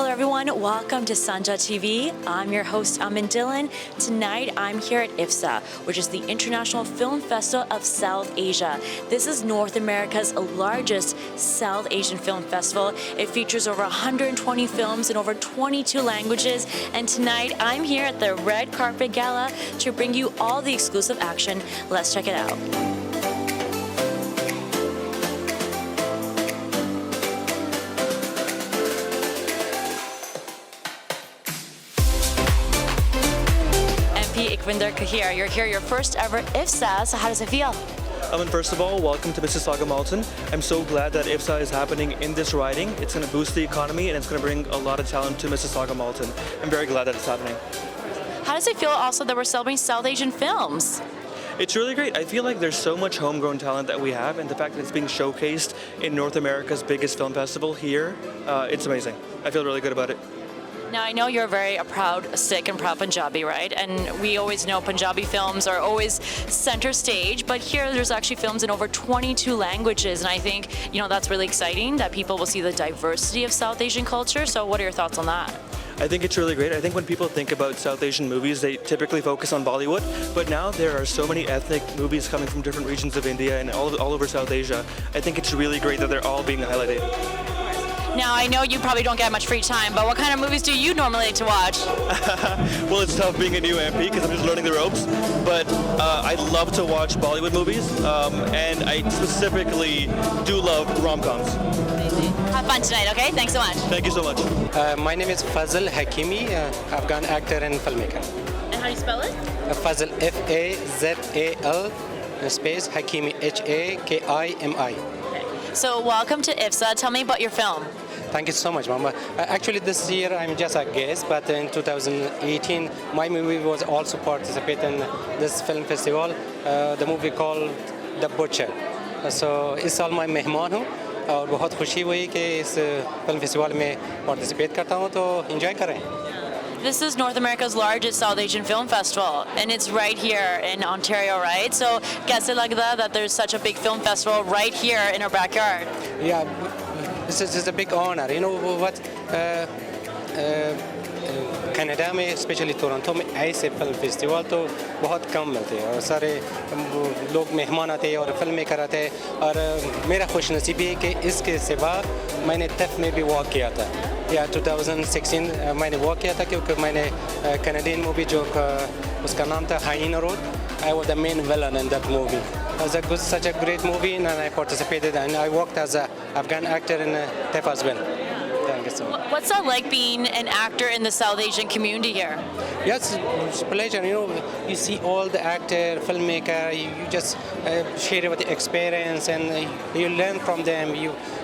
everyone, welcome to Sanjha TV. I'm your host, Amin Dillon. Tonight, I'm here at Iffsa, which is the International Film Festival of South Asia. This is North America's largest South Asian film festival. It features over 120 films in over 22 languages. And tonight, I'm here at the Red Carpet Gala to bring you all the exclusive action. Let's check it out. Here. You're here, your first ever Iffsa, so how does it feel? First of all, welcome to Mississauga Malton. I'm so glad that Iffsa is happening in this riding. It's going to boost the economy and it's going to bring a lot of talent to Mississauga Malton. I'm very glad that it's happening. How does it feel also that we're celebrating South Asian films? It's really great. I feel like there's so much homegrown talent that we have, and the fact that it's being showcased in North America's biggest film festival here, it's amazing. I feel really good about it. Now, I know you're very proud Sikh and proud Punjabi, right? And we always know Punjabi films are always center stage, but here there's actually films in over 22 languages. And I think, that's really exciting that people will see the diversity of South Asian culture. So what are your thoughts on that? I think it's really great. I think when people think about South Asian movies, they typically focus on Bollywood, but now there are so many ethnic movies coming from different regions of India and all over South Asia. I think it's really great that they're all being highlighted. Now, I know you probably don't get much free time, but what kind of movies do you normally like to watch? Well, it's tough being a new MP because I'm just learning the ropes, but I love to watch Bollywood movies, and I specifically do love rom-coms. Have fun tonight, okay? Thanks so much. Thank you so much. My name is Fazal Hakimi, Afghan actor and filmmaker. And how do you spell it? Fazal, F-A-Z-A-L, space, Hakimi, H-A-K-I-M-I. So welcome to Iffsa. Tell me about your film. Thank you so much, Mama. Actually, this year I'm just a guest, but in 2018, my movie was also participating in this film festival, the movie called The Butcher. So इस साल मैं मेहमान हूँ और बहुत खुशी हुई कि इस film festival में participate करता हूँ, तो enjoy करें. This is North America's largest South Asian film festival, and it's right here in Ontario, right? So, kaise lagda that there's such a big film festival right here in our backyard? Yeah, this is a big honor. You know what? Canada में specially Toronto में ऐसे film festival तो बहुत कम मिलते हैं और सारे लोग मेहमान आते हैं और फिल्म मेकर आते हैं और मेरा खुशनसीबी है कि इसके सिवा मैंने टेफ में भी वॉक किया था या 2016 मैंने वॉक किया था क्योंकि मैंने कनाडियन मूवी जो उसका नाम था हाइना road I was the main villain in that movie. It was such a great movie and I participated and I worked as an Afghan actor in TEF as well. What's that like being an actor in the South Asian community here? Yes, it's a pleasure. You see all the actor, filmmaker, you just share with the experience and you learn from them.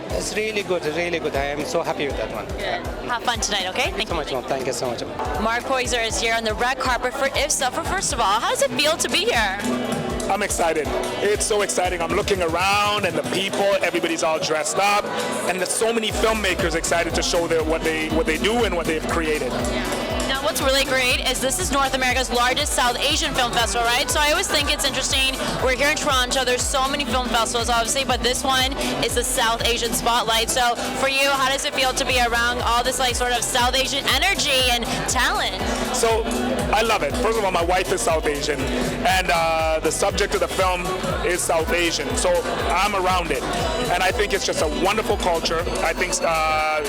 It's really good, really good. I am so happy with that one. Yeah. Have fun tonight, okay? Thank you so much, Mom. Thank you so much. Mark Poyser is here on the red carpet for Iffsa. First of all, how does it feel to be here? I'm excited. It's so exciting. I'm looking around and the people, everybody's all dressed up, and there's so many filmmakers excited to show what they do and what they've created. Now, what's really great is this is North America's largest South Asian film festival, right? So I always think it's interesting. We're here in Toronto. There's so many film festivals, obviously, but this one is the South Asian spotlight. So for you, how does it feel to be around all this sort of South Asian energy and talent? So I love it. First of all, my wife is South Asian, and the subject of the film is South Asian. So I'm around it, and I think it's just a wonderful culture. I think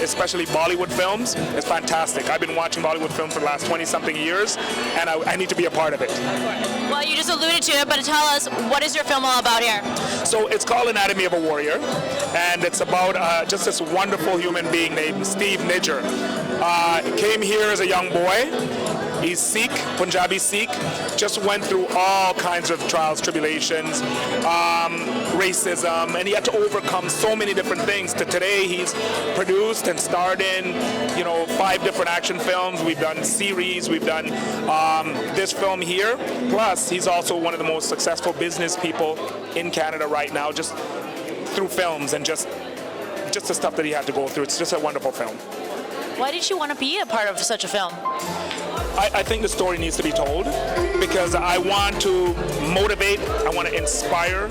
especially Bollywood films is fantastic. I've been watching Bollywood films for the last 20-something years, and I need to be a part of it. Well, you just alluded to it, but tell us, what is your film all about here? So it's called Anatomy of a Warrior, and it's about just this wonderful human being named Steve Nijjar. Came here as a young boy. He's Sikh, Punjabi Sikh, just went through all kinds of trials, tribulations, racism, and he had to overcome so many different things. To today, he's produced and starred in, 5 different action films. We've done series, we've done this film here. Plus, he's also one of the most successful business people in Canada right now, just through films and just the stuff that he had to go through. It's just a wonderful film. Why did you want to be a part of such a film? I think the story needs to be told because I want to motivate, I want to inspire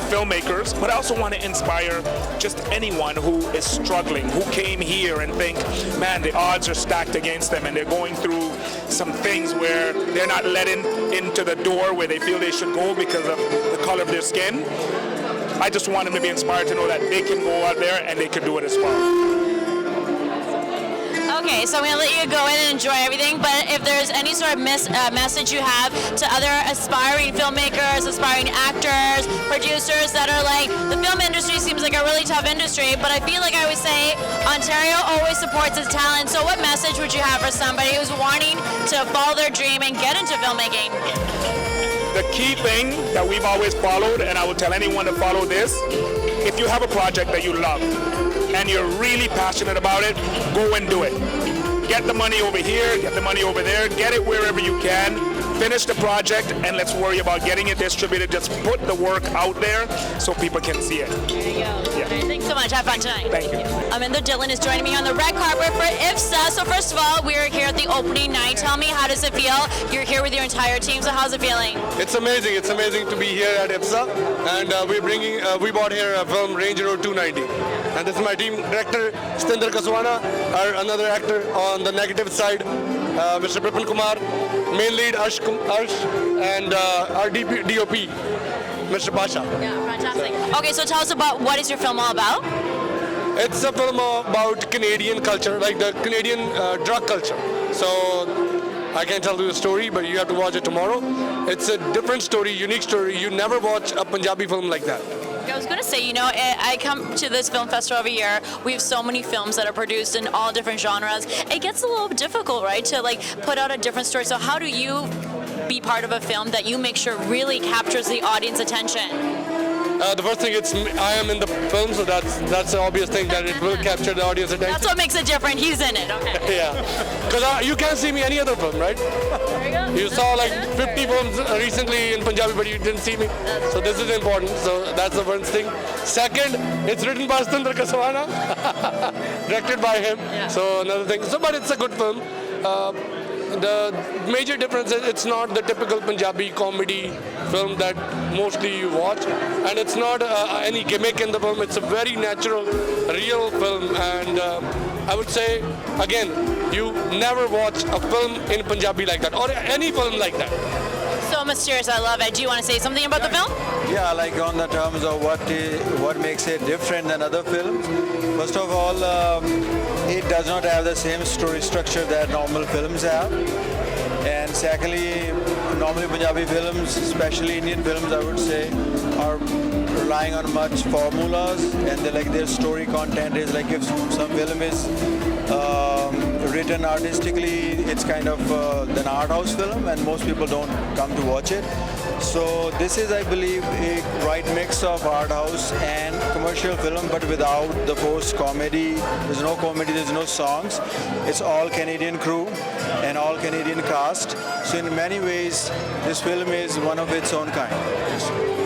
filmmakers, but I also want to inspire just anyone who is struggling, who came here and think, man, the odds are stacked against them and they're going through some things where they're not let into the door where they feel they should go because of the color of their skin. I just want them to be inspired to know that they can go out there and they can do it as well. Okay, so I'm going to let you go in and enjoy everything, but if there's any sort of message you have to other aspiring filmmakers, aspiring actors, producers that are like, the film industry seems like a really tough industry, but I feel like I always say, Ontario always supports its talent, so what message would you have for somebody who's wanting to follow their dream and get into filmmaking? The key thing that we've always followed, and I will tell anyone to follow this, if you have a project that you love and you're really passionate about it, go and do it. Get the money over here, get the money over there, get it wherever you can, finish the project, and let's worry about getting it distributed. Just put the work out there so people can see it. There you go. Yeah. All right, thanks so much. Have fun tonight. Thank you. Amindo Dylan is joining me on the red carpet for Iffsa. So first of all, we're here at the opening night. Tell me, how does it feel? You're here with your entire team, so how's it feeling? It's amazing. It's amazing to be here at Iffsa, and we brought here a film, Range Road 290. And this is my team director, Satinder Kaswana, our another actor on the negative side, Mr. Pripin Kumar, main lead Arsh, and our DOP, Mr. Pasha. Yeah, fantastic. Okay, so tell us about what is your film all about? It's a film about Canadian culture, like the Canadian drug culture. So I can't tell you the story, but you have to watch it tomorrow. It's a different story, unique story. You never watch a Punjabi film like that. I was going to say, you know, I come to this film festival every year. We have so many films that are produced in all different genres. It gets a little difficult, right, to like put out a different story. So how do you be part of a film that you make sure really captures the audience attention? The first thing, I am in the film, so that's the obvious thing, that it will capture the audience attention. That's what makes it different. He's in it. Okay. Yeah, because you can't see me any other film, right? There you go. You saw like 50 films recently in Punjabi, but you didn't see me. So this is important. So that's the first thing. Second, it's written by Satinder Kaswana, directed by him. Yeah. So another thing. So, but it's a good film. The major difference is it's not the typical Punjabi comedy film that mostly you watch, and it's not any gimmick in the film. It's a very natural, real film, and I would say, again, you never watch a film in Punjabi like that, or any film like that. So mysterious, I love it. Do you want to say something about the film? Yeah, like on the terms of what makes it different than other films. First of all, it does not have the same story structure that normal films have. And secondly, normally Punjabi films, especially Indian films, I would say, are relying on much formulas, and their story content is like, if some film is written artistically, it's kind of an art house film, and most people don't come to watch it. So this is, I believe, a right mix of art house and commercial film, but without the forced comedy. There's no comedy, there's no songs. It's all Canadian crew and all Canadian cast. So in many ways, this film is one of its own kind.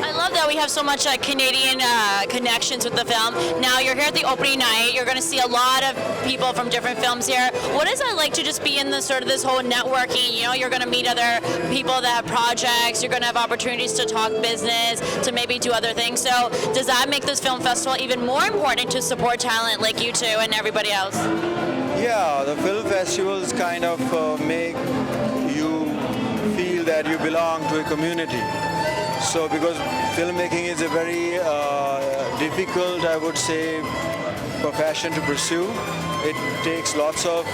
I love that we have so much Canadian connections with the film. Now you're here at the opening night. You're going to see a lot of people from different films here. What is it like to just be in this whole networking? You know, you're going to meet other people that have projects. You're going to have opportunities to talk business, to maybe do other things. So does that make this film festival even more important to support talent like you two and everybody else? Yeah, the film festivals kind of make you feel that you belong to a community. So because filmmaking is a very difficult, I would say, profession to pursue. It takes lots of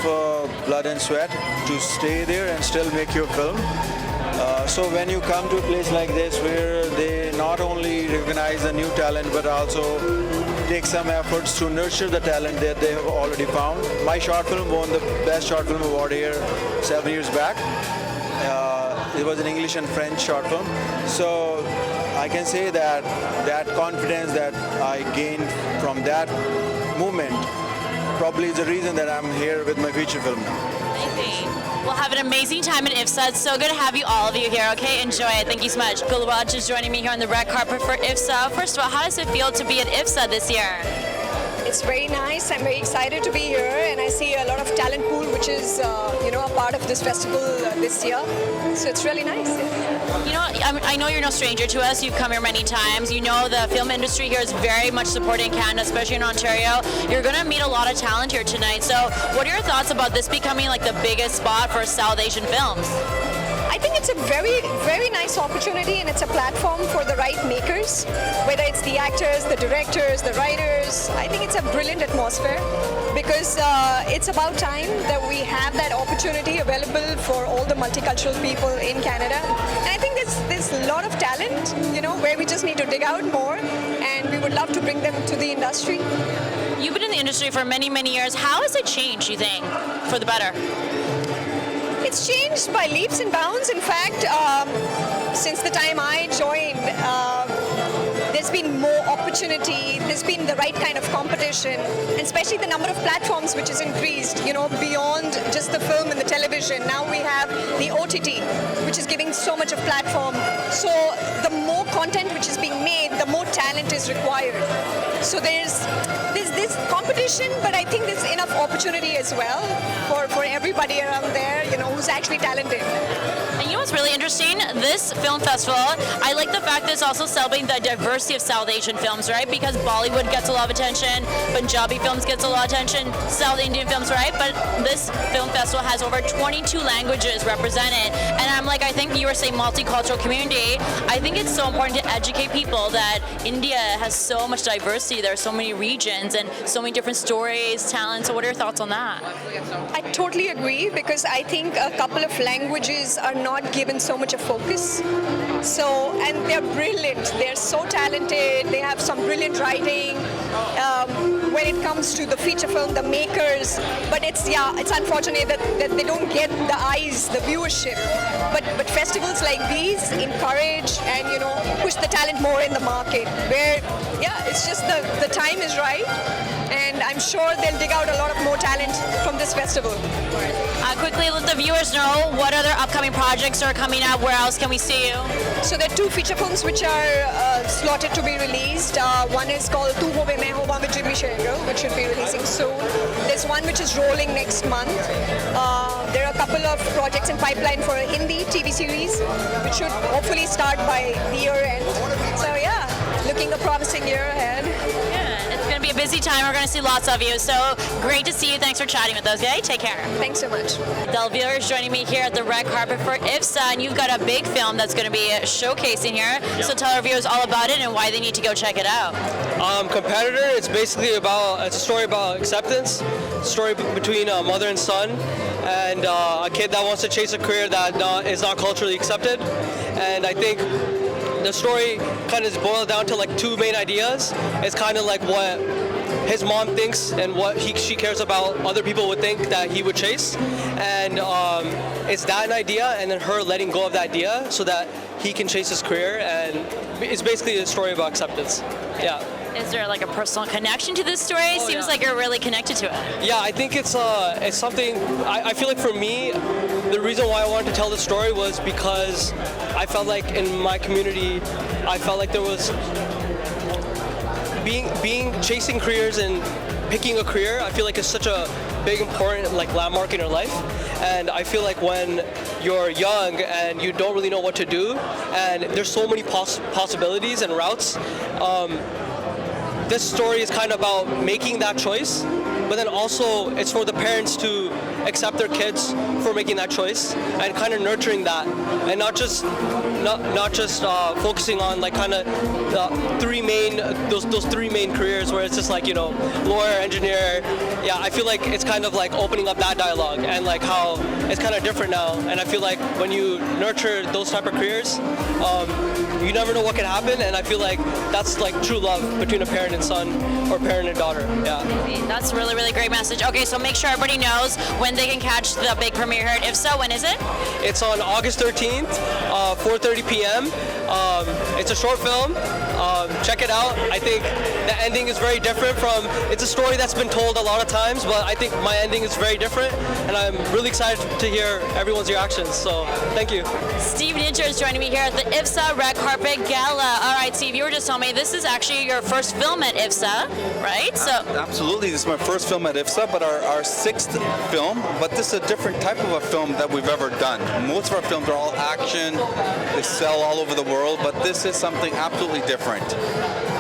blood and sweat to stay there and still make your film. So when you come to a place like this where they not only recognize the new talent but also take some efforts to nurture the talent that they have already found. My short film won the Best Short Film Award here 7 years back. It was an English and French short film. So I can say that that confidence that I gained from that movement probably is the reason that I'm here with my feature film now. Amazing. We'll have an amazing time at Iffsa. It's so good to have all of you here, okay? Enjoy it. Thank you so much. Gulwaj is joining me here on the red carpet for Iffsa. First of all, how does it feel to be at Iffsa this year? It's very nice. I'm very excited to be here, and I see a lot of talent pool, which is, a part of this festival this year. So it's really nice. You know, I know you're no stranger to us. You've come here many times. You know the film industry here is very much supporting Canada, especially in Ontario. You're going to meet a lot of talent here tonight. So what are your thoughts about this becoming like the biggest spot for South Asian films? I think it's a very, very nice opportunity, and it's a platform for the right makers, whether it's the actors, the directors, the writers. I think it's a brilliant atmosphere because it's about time that we have that opportunity available for all the multicultural people in Canada. And I think there's a lot of talent, where we just need to dig out more, and we would love to bring them to the industry. You've been in the industry for many, many years. How has it changed, you think, for the better? It's changed by leaps and bounds. In fact, since the time I joined, there's been more opportunity, there's been the right kind of competition, and especially the number of platforms which has increased, beyond just the film and the television. Now we have the OTT, which is giving so much of platform. So the more content which is being made, the more talent is required. So there's this competition, but I think there's enough opportunity as well for everybody around there, who's actually talented. And you know what's really interesting? This film festival, I like the fact that it's also celebrating the diversity of South Asian films, right? Because Bollywood gets a lot of attention, Punjabi films gets a lot of attention, South Indian films, right? But this film festival has over 22 languages represented. And I think you were saying multicultural community. I think it's so important to educate people that India has so much diversity. There are so many regions and so many different stories, talents. So what are your thoughts on that? I totally agree, because I think a couple of languages are not given so much of focus. And they're brilliant. They're so talented. They have some brilliant writing. When it comes to the feature film, the makers, but it's unfortunate that they don't get the eyes, the viewership. But festivals like these encourage and push the talent more in the market. Where it's just the time is right, and I'm sure they'll dig out a lot of more talent from this festival. Quickly let the viewers know what other upcoming projects are coming up. Where else can we see you? So there are 2 feature films which are slotted to be released. One is called Tu Ho Main Ho, with Jimmy Sherrill, which should be releasing soon. There's one which is rolling next month. There are a couple of projects in pipeline for a Hindi TV series, which should hopefully start by the year end. So looking a promising year ahead. Yeah, it's going to be a busy time. We're going to see lots of you. So great to see you. Thanks for chatting with us. Okay, take care. Thanks so much. Delvira is joining me here at the red carpet for Iffsa, and you've got a big film that's going to be showcasing here. Yep. So tell our viewers all about it and why they need to go check it out. Competitor, it's basically it's a story about acceptance, a story between a mother and son, and a kid that wants to chase a career that is not culturally accepted. And I think the story kind of is boiled down to 2 main ideas. It's kind of like what his mom thinks and what she cares about other people would think that he would chase. And it's that idea and then her letting go of that idea so that he can chase his career. And it's basically a story about acceptance. Yeah. Is there a personal connection to this story? Seems like you're really connected to it. Yeah, I think it's something, I feel like for me, the reason why I wanted to tell this story was because I felt like in my community, I felt like there was chasing careers and picking a career. I feel like it's such a big, important landmark in your life. And I feel like when you're young and you don't really know what to do, and there's so many possibilities and routes, this story is kind of about making that choice, but then also it's for the parents to accept their kids for making that choice and kind of nurturing that, and not just focusing on kind of the 3 main those 3 main careers where it's just lawyer, engineer. Yeah, I feel like it's kind of opening up that dialogue and how it's kind of different now. And I feel like when you nurture those type of careers, you never know what can happen, and I feel like that's true love between a parent and son or parent and daughter. Yeah. That's a really, really great message. Okay, so make sure everybody knows when they can catch the big premiere here at Iffsa. When is it? It's on August 13th, 4:30 p.m. It's a short film. Check it out. I think the ending is very different from, it's a story that's been told a lot of times, but I think my ending is very different, and I'm really excited to hear everyone's reactions, so thank you. Steve Ninja is joining me here at the Iffsa Red Carpet Gala. All right, Steve, you were just telling me this is actually your first film at Iffsa, right? So Absolutely, this is my first film at Iffsa, but our sixth film, but this is a different type of a film that we've ever done. Most of our films are all action, they sell all over the world, but this is something absolutely different.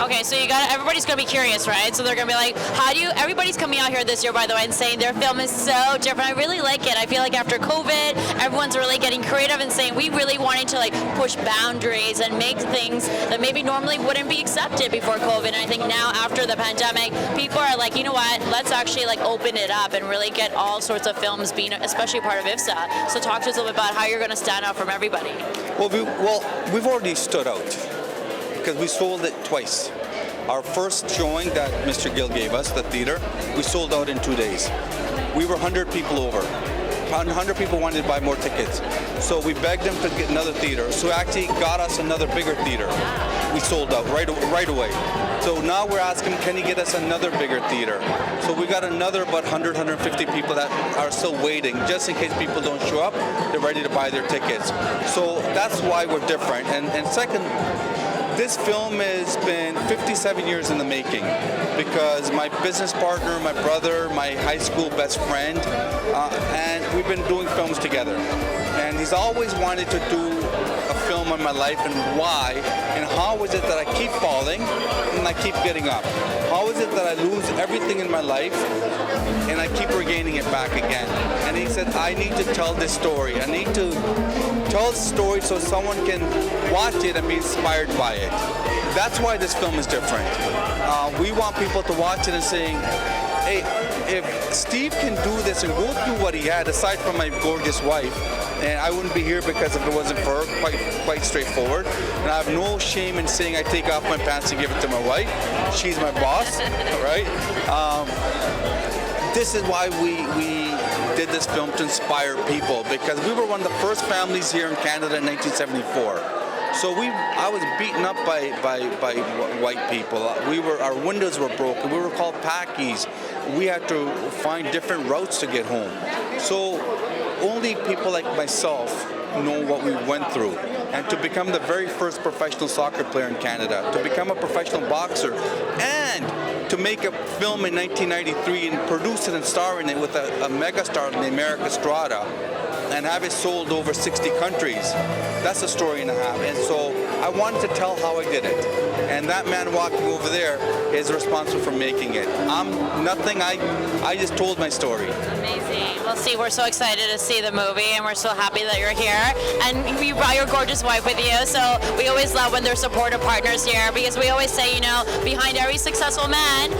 okay, so everybody's gonna be curious, right? So they're gonna be like, everybody's coming out here this year, by the way, and saying their film is so different. I really like it. I feel like after COVID, everyone's really getting creative and saying we really wanted to like push boundaries and make things that maybe normally wouldn't be accepted before COVID. And I think now after the pandemic, people are like, you know what, let's actually like open it up and really get all sorts of films being, especially part of Iffsa. So talk to us a little bit about how you're gonna stand out from everybody. Well, we've already stood out because we sold it twice. Our first showing that Mr. Gill gave us, the theater, we sold out in 2 days. We were 100 people over. 100 people wanted to buy more tickets. So we begged them to get another theater. So actually got us another bigger theater. We sold out right away. So now we're asking, can you get us another bigger theater? So we got another about 100, 150 people that are still waiting. Just in case people don't show up, they're ready to buy their tickets. So that's why we're different. And second, this film has been 57 years in the making because my business partner, my brother, my high school best friend, and we've been doing films together. And he's always wanted to do a film on my life and why, and how is it that I keep falling and I keep getting up? How is it that I lose everything in my life and I keep regaining it back again? And he said, I need to tell this story. I need to tell the story so someone can watch it and be inspired by it. That's why this film is different. We want people to watch it and saying, hey, if Steve can do this and go through what he had, aside from my gorgeous wife, and I wouldn't be here because if it wasn't for her, quite straightforward. And I have no shame in saying I take off my pants and give it to my wife. She's my boss, right? This is why we did this film, to inspire people, because we were one of the first families here in Canada in 1974. So I was beaten up by white people. Our windows were broken. We were called packies. We had to find different routes to get home. So only people like myself know what we went through. And to become the very first professional soccer player in Canada, to become a professional boxer, and to make a film in 1993 and produce it and star in it with a megastar in the America Strada, and have it sold over 60 countries. That's a story and a half. And so I wanted to tell how I did it. And that man walking over there is responsible for making it. I'm nothing, I just told my story. Amazing. Well, Steve, we're so excited to see the movie, and we're so happy that you're here. And you brought your gorgeous wife with you, so we always love when there's supportive partners here, because we always say, you know, behind every successful man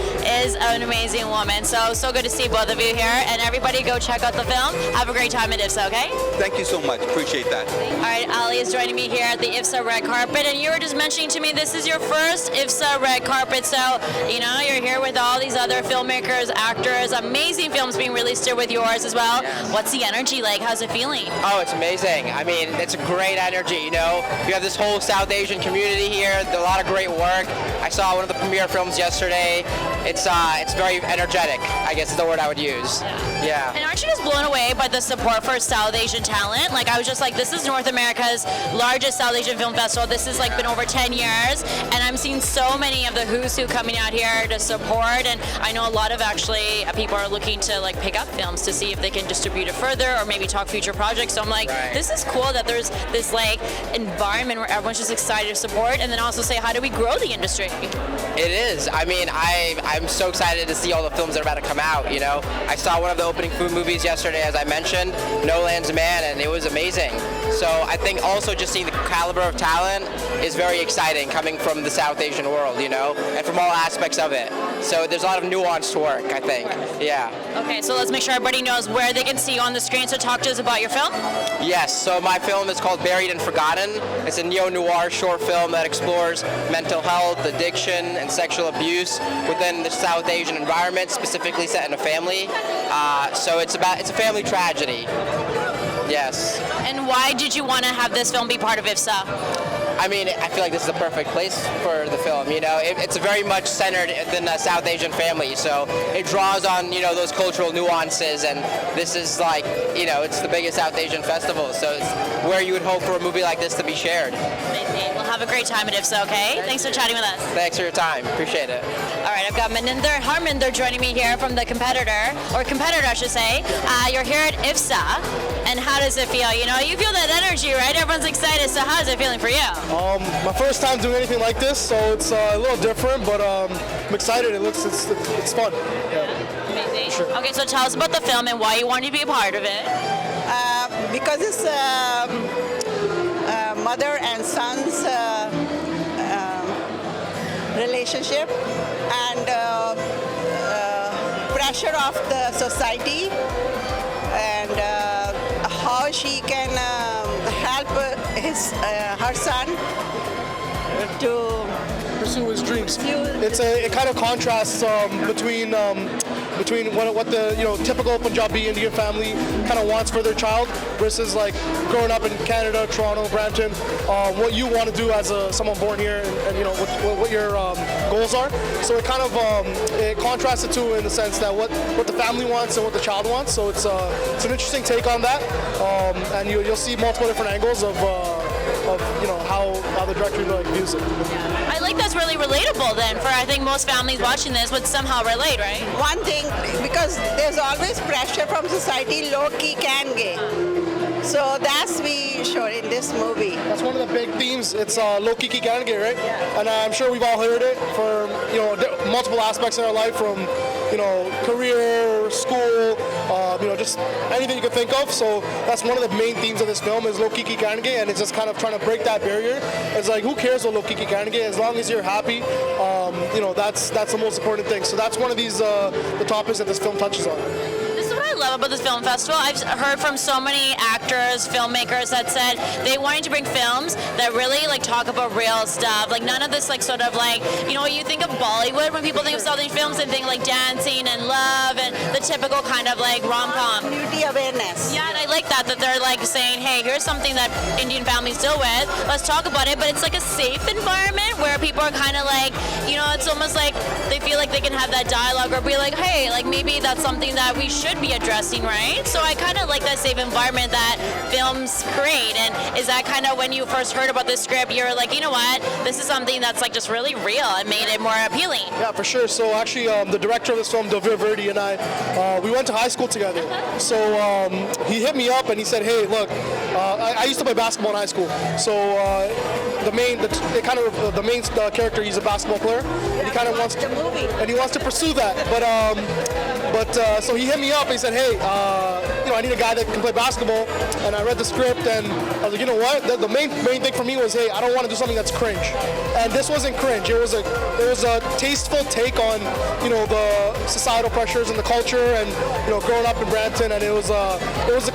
is an amazing woman. So good to see both of you here, and everybody go check out the film. Have a great time at Iffsa, okay? Thank you so much. Appreciate that. All right, Ali is joining me here at the Iffsa Red Carpet, and you were just mentioning to me this is your first Iffsa Red Carpet, so, you know, you're here with all these other filmmakers, actors, amazing films being released here with yours as well. Yes. What's the energy like? How's it feeling? Oh, it's amazing. I mean, it's a great energy, you know. You have this whole South Asian community here, a lot of great work. I saw one of the premiere films yesterday. It's very energetic, I guess is the word I would use. Yeah. And aren't you just blown away by the support for South Asian talent? Like, I was just like, this is North America's largest South Asian film festival. This has like been over 10 years, and I'm seeing so many of the who's who coming out here to support, and I know a lot of actually people are looking to like pick up films to see if they can distribute it further or maybe talk future projects. So I'm like, this is cool that there's this like environment where everyone's just excited to support, and then also say, how do we grow the industry? It is. I mean, I'm so excited to see all the films that are about to come out, you know. I saw one of the opening food movies yesterday, as I mentioned, No Land's Man, and it was amazing. So I think also just seeing the caliber of talent is very exciting coming from the South Asian world, you know, and from all aspects of it. So there's a lot of nuanced work, I think. Yeah. Okay, so let's make sure everybody knows where they can see you on the screen. So talk to us about your film. Yes, so my film is called Buried and Forgotten. It's a neo-noir short film that explores mental health, addiction, and sexual abuse within the South Asian environment, specifically set in a family. So it's a family tragedy. Yes. And why did you want to have this film be part of Iffsa? I mean, I feel like this is the perfect place for the film. You know, it's very much centered in the South Asian family, so it draws on, you know, those cultural nuances, and this is like, you know, it's the biggest South Asian festival, so it's where you would hope for a movie like this to be shared. Amazing. We'll have a great time at Iffsa, okay? Thanks for chatting with us. Thanks for your time. Appreciate it. All right, I've got Maninder Harminder joining me here from the competitor I should say. You're here at Iffsa, and how does it feel? You know, you feel that energy, right? Everyone's excited, so how's it feeling for you? My first time doing anything like this, so it's a little different, but I'm excited. It's fun. Yeah. Amazing. Sure. Okay, so tell us about the film and why you wanted to be a part of it. Because it's mother and son's relationship and pressure of the society and how she can help her son to pursue his dreams. It kind of contrasts between what the typical Punjabi Indian family kind of wants for their child versus like growing up in Canada, Toronto, Brampton, what you want to do as someone born here, and what your goals are. So it kind of it contrasts the two in the sense that what the family wants and what the child wants. So it's an interesting take on that, and you'll see multiple different angles of how the director views it. I like that's really relatable then for I think most families watching this would somehow relate, right? One thing, because there's always pressure from society, low-key can gay. So that's we showed in this movie. That's one of the big themes. It's low-key can gay, right? Yeah. And I'm sure we've all heard it for multiple aspects in our life, from career, school, just anything you can think of. So that's one of the main themes of this film is low-key can gay, and it's just kind of trying to break that barrier. It's like, who cares what low-key can gay? As long as you're happy, that's the most important thing. So that's one of these the topics that this film touches on. This is what I love about this film festival. I've heard from so many actors, filmmakers that said they wanted to bring films that really talk about real stuff. Like none of this sort of you think of Bollywood when people think of South Asian films and think like dancing and love and the typical kind of rom-com. Community awareness. Yeah, and I like that they're saying, hey, here's something that Indian families deal with. Let's talk about it. But it's like a safe environment where people are kind of it's almost like they feel like they can have that dialogue or be like, hey, maybe that's something that we should be addressing, right? So I kind of like that safe environment that films create. And is that kind of when you first heard about this script, you were like, you know what, this is something that's just really real and made it more appealing? Yeah, for sure. So actually, the director of this film, Davir Verdi, and I, we went to high school together. So he hit me up and he said, hey, look, I used to play basketball in high school. So the main character, he's a basketball player. And he kind of wants to pursue that. But so he hit me up and he said, hey, I need a guy that can play basketball. And I read the script and I was like, you know what? The main thing for me was, hey, I don't want to do something that's cringe. And this wasn't cringe. It was a tasteful take on the societal pressures and the culture and growing up in Brampton. And it was a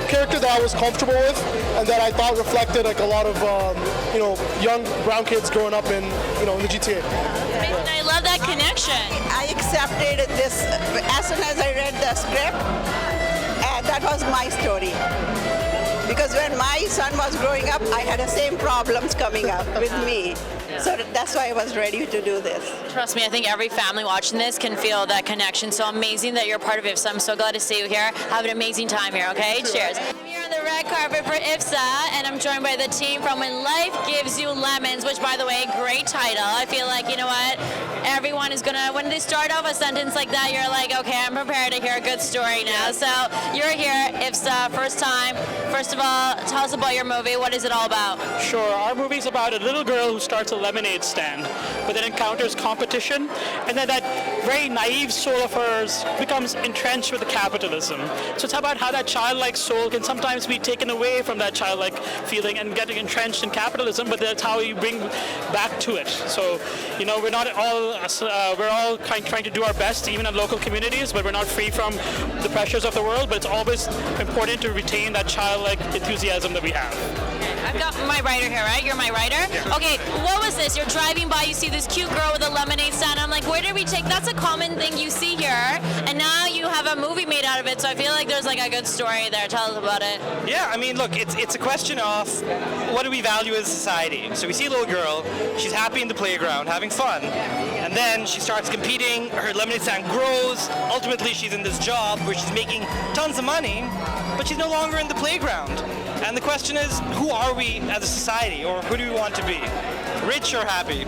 character that I was comfortable with and that I thought reflected a lot of young brown kids growing up in the GTA. And I love that connection. I accepted this as soon as I read the script, and that was my story. Because when my son was growing up, I had the same problems coming up with me. So that's why I was ready to do this. Trust me, I think every family watching this can feel that connection. So amazing that you're part of Iffsa. I'm so glad to see you here. Have an amazing time here, okay? Cheers. I'm here on the red carpet for Iffsa, and I'm joined by the team from When Life Gives You Lemons, which, by the way, great title. I feel like, you know what, everyone is gonna, when they start off a sentence like that, you're like, okay, I'm prepared to hear a good story now. So you're here, Iffsa, first time. First of all, tell us about your movie. What is it all about? Sure, our movie's about a little girl who starts a lemonade stand, but then encounters competition, and then that very naive soul of hers becomes entrenched with the capitalism. So it's about how that childlike soul can sometimes be taken away from that childlike feeling and getting entrenched in capitalism, but that's how you bring back to it. So, we're all trying to do our best, even in local communities, but we're not free from the pressures of the world, but it's always important to retain that childlike enthusiasm that we have. I've got my writer here, right? You're my writer? Yeah. Okay, what was this? You're driving by, you see this cute girl with a lemonade stand. I'm like, where did we take? That's a common thing you see here, and now you have a movie made out of it, so I feel like there's like a good story there. Tell us about it. Yeah, I mean, look, it's a question of what do we value as a society? So we see a little girl, she's happy in the playground, having fun, and then she starts competing, her lemonade stand grows, ultimately she's in this job where she's making tons of money, but she's no longer in the playground. And the question is, who are we as a society, or who do we want to be? Rich or happy?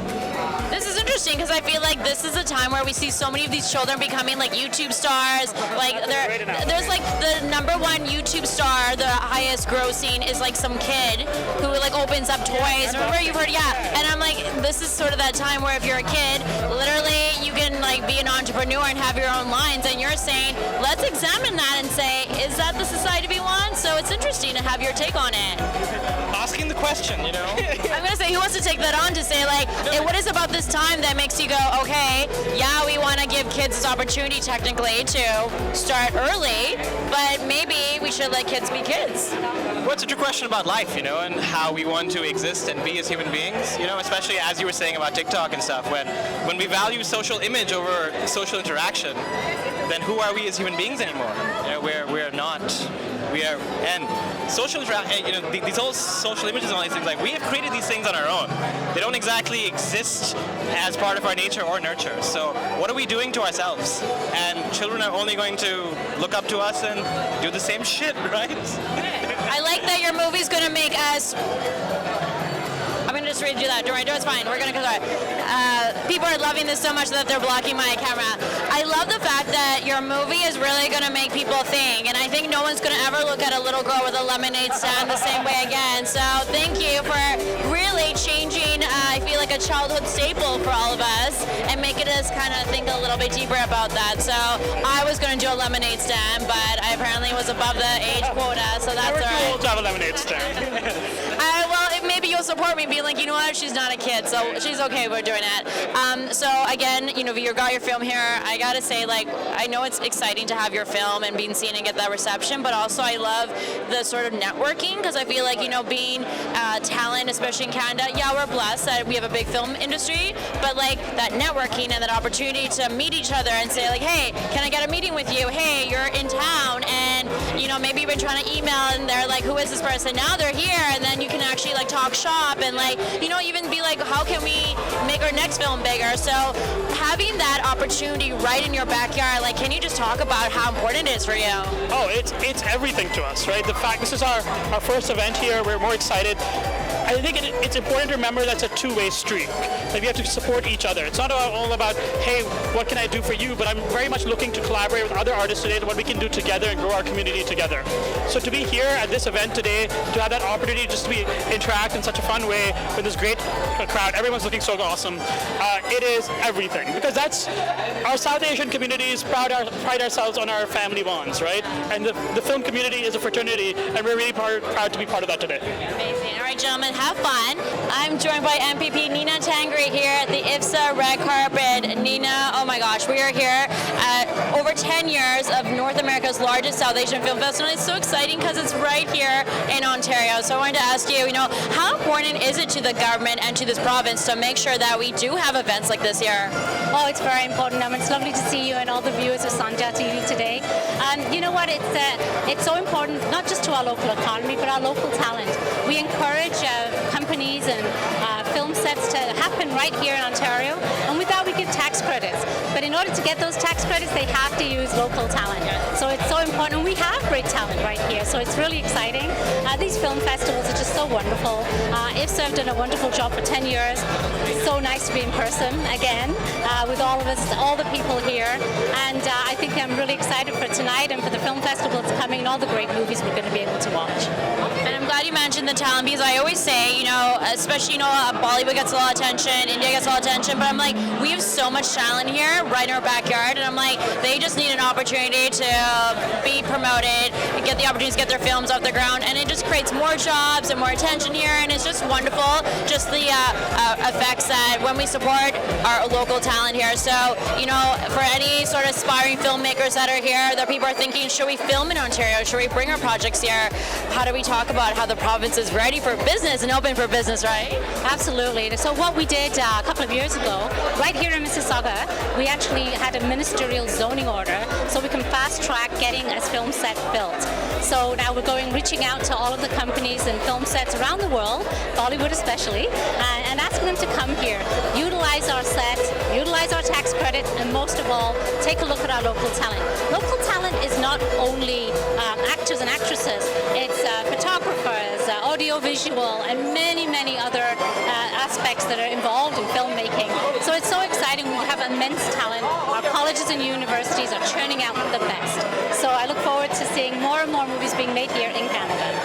This is interesting because I feel like this is a time where we see so many of these children becoming like YouTube stars. Like there's like the #1 YouTube star, the highest grossing is like some kid who like opens up toys. Remember you've heard, yeah. And I'm like, this is sort of that time where if you're a kid, literally you can like be an entrepreneur and have your own lines. And you're saying, let's examine that and say, is that the society we want? So it's interesting to have your take on it. Asking the question, you know. I'm gonna say, who wants to take that on to say like, what is about this time that makes you go, okay, yeah, we want to give kids this opportunity technically to start early, but maybe we should let kids be kids. Well, it's a true question about life, you know, and how we want to exist and be as human beings, you know, especially as you were saying about TikTok and stuff, when we value social image over social interaction, then who are we as human beings anymore? You know, we're not. We are, and social interaction, you know, these whole social images and all these things, like we have created these things on our own. They don't exactly exist as part of our nature or nurture. So what are we doing to ourselves? And children are only going to look up to us and do the same shit, right? I like that your movie's gonna make us. I'm gonna just read you that. Don't worry, it's fine. We're gonna go. People are loving this so much that they're blocking my camera. I love the fact that your movie is really gonna make people think, and I think no one's gonna ever look at a little girl with a lemonade stand the same way again. So thank you for really changing. I feel like a childhood staple for all of us, and making us kind of think a little bit deeper about that. So I was gonna do a lemonade stand, but I apparently was above the age quota, so that's all right. We're too old to have a lemonade stand. Well, maybe you'll support me, being like, you know what, she's not a kid, so she's okay with doing it. So again, you know, you got your film here. I gotta say, like, I know it's exciting to have your film and being seen and get that reception, but also I love the sort of networking, because I feel like, you know, being talent, especially in Canada, yeah, we're blessed that we have a big film industry, but like that networking and that opportunity to meet each other and say like, hey, can I get a meeting with you? Hey, you're in town, and you know, maybe you've been trying to email and they're like, who is this person? Now they're here, and then you can actually like talk shop and like, you know, even be like, how can we make our next film bigger? So having that opportunity right in your backyard, like, can you just talk about how important it is for you? Oh, it's everything to us, right? The fact this is our first event here, we're more excited. I think it's important to remember that's a two-way street. Like we have to support each other. It's not all about, hey, what can I do for you? But I'm very much looking to collaborate with other artists today, what we can do together and grow our community together. So to be here at this event today, to have that opportunity just to be interact in such a fun way with this great crowd, everyone's looking so awesome. It is everything, because that's our South Asian communities pride ourselves on our family bonds, right? And the film community is a fraternity, and we're really proud to be part of that today. Amazing. All right, gentlemen, have fun. I'm joined by MPP Nina Tangri here at the Iffsa red carpet. Nina, oh my gosh, we are here at over 10 years of North America's largest South Asian film festival. It's so exciting because it's right here in Ontario. So I wanted to ask you, how important is it to the government and to this province to make sure that we do have events like this here? Oh, it's very important. It's lovely to see you and all the viewers of Sanjha TV today. You know what? It's so important, not just to our local economy, but our local talent. We encourage companies and film sets to happen right here in Ontario, and with that we give tax credits. But in order to get those tax credits, they have to use local talent. So it's so important. We have great talent right here, so it's really exciting. These film festivals are just so wonderful. Iffsa have done a wonderful job for 10 years. It's so nice to be in person again with all of us, all the people here. And I think I'm really excited for tonight and for the film festival that's coming and all the great movies we're going to be able to watch. And I'm glad you mentioned the talent, because I always say, especially, Bollywood gets a lot of attention, India gets a lot of attention, but I'm like, we have so much talent here right in our backyard, and I'm like, they just need an opportunity to be promoted, get the opportunity to get their films off the ground, and it just creates more jobs and more attention here, and it's just wonderful, just the effects that when we support our local talent here. So, for any sort of aspiring filmmakers that are here, that people are thinking, should we film in Ontario? Should we bring our projects here? How do we talk about it? How how the province is ready for business and open for business, right? Absolutely. So what we did a couple of years ago, right here in Mississauga, we actually had a ministerial zoning order so we can fast track getting a film set built. So now we're reaching out to all of the companies and film sets around the world, Bollywood especially, and asking them to come here, utilize our set, utilize our tax credit, and most of all, take a look at our local talent. Local talent is not only actors and actresses, it's photographers, audio-visual, and many, many other aspects that are involved in filmmaking. So it's so exciting. We have immense talent. Our colleges and universities are churning out the best. So I look forward to seeing more and more movies being made here in Canada.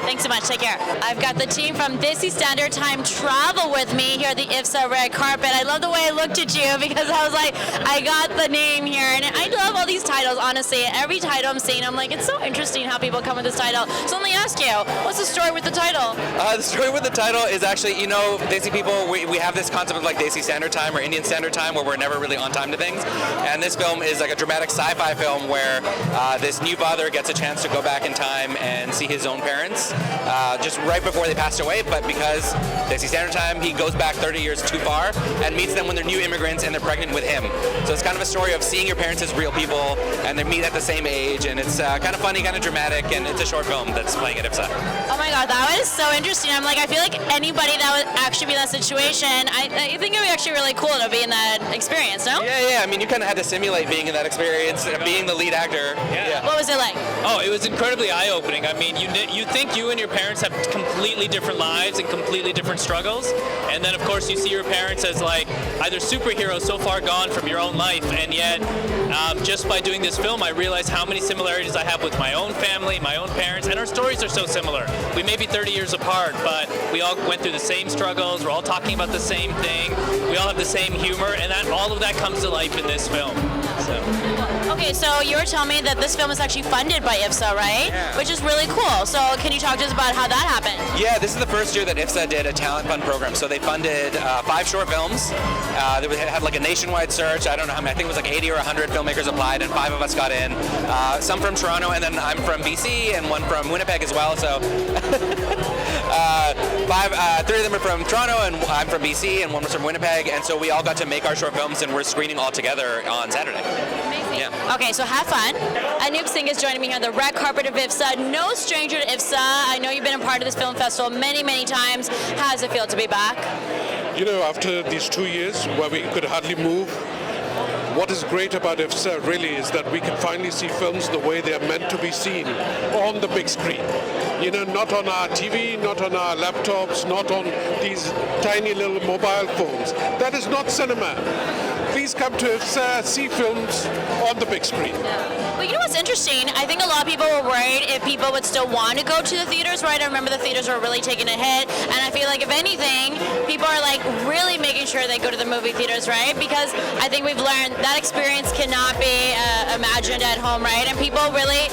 Thanks so much. Take care. I've got the team from Desi Standard Time Travel with me here at the Iffsa red carpet. I love the way I looked at you because I was like, I got the name here. And I love all these titles, honestly. Every title I'm seeing, I'm like, it's so interesting how people come with this title. So let me ask you, what's the story with the title? The story with the title is actually, you know, Desi people, we have this concept of like Desi Standard Time or Indian Standard Time where we're never really on time to things. And this film is like a dramatic sci-fi film where this new father gets a chance to go back in time and see his own parents. Just right before they passed away, but because Desi Standard Time, he goes back 30 years too far and meets them when they're new immigrants and they're pregnant with him. So it's kind of a story of seeing your parents as real people and they meet at the same age, and it's kind of funny, kind of dramatic, and it's a short film that's playing at Iffsa. Oh my God, that was so interesting. I'm like, I feel like anybody that would actually be in that situation, I think it would be actually really cool to be in that experience, no? Yeah, I mean, you kind of had to simulate being in that experience, being the lead actor. Yeah. What was it like? Oh, it was incredibly eye-opening. I mean, you think you and your parents have completely different lives and completely different struggles, and then of course you see your parents as like either superheroes so far gone from your own life, and yet just by doing this film I realized how many similarities I have with my own family, my own parents, and our stories are so similar. We may be 30 years apart, but we all went through the same struggles, we're all talking about the same thing, we all have the same humor, and all of that comes to life in this film. Okay, so you were telling me that this film is actually funded by Iffsa, right? Yeah. Which is really cool. So can you talk to us about how that happened? Yeah, this is the first year that Iffsa did a talent fund program. So they funded 5 short films. They had like a nationwide search. I don't know how many. I think it was like 80 or 100 filmmakers applied, and 5 of us got in. Some from Toronto, and then I'm from BC, and one from Winnipeg as well. So 3 of them are from Toronto, and I'm from BC, and one was from Winnipeg. And so we all got to make our short films, and we're screening all together on Saturday. Amazing. Yeah. Okay, so have fun. Anoop Singh is joining me here on the red carpet of Iffsa. No stranger to Iffsa. I know you've been a part of this film festival many, many times. How does it feel to be back? You know, after these 2 years where we could hardly move, what is great about Iffsa really is that we can finally see films the way they are meant to be seen on the big screen. You know, not on our TV, not on our laptops, not on these tiny little mobile phones. That is not cinema. Please come to Iffsa, see films on the big screen. Well, you know what's interesting? I think a lot of people were worried if people would still want to go to the theaters, right? I remember the theaters were really taking a hit, and I feel like if anything, people are like really making sure they go to the movie theaters, right? Because I think we've learned that experience cannot be imagined at home, right? And people really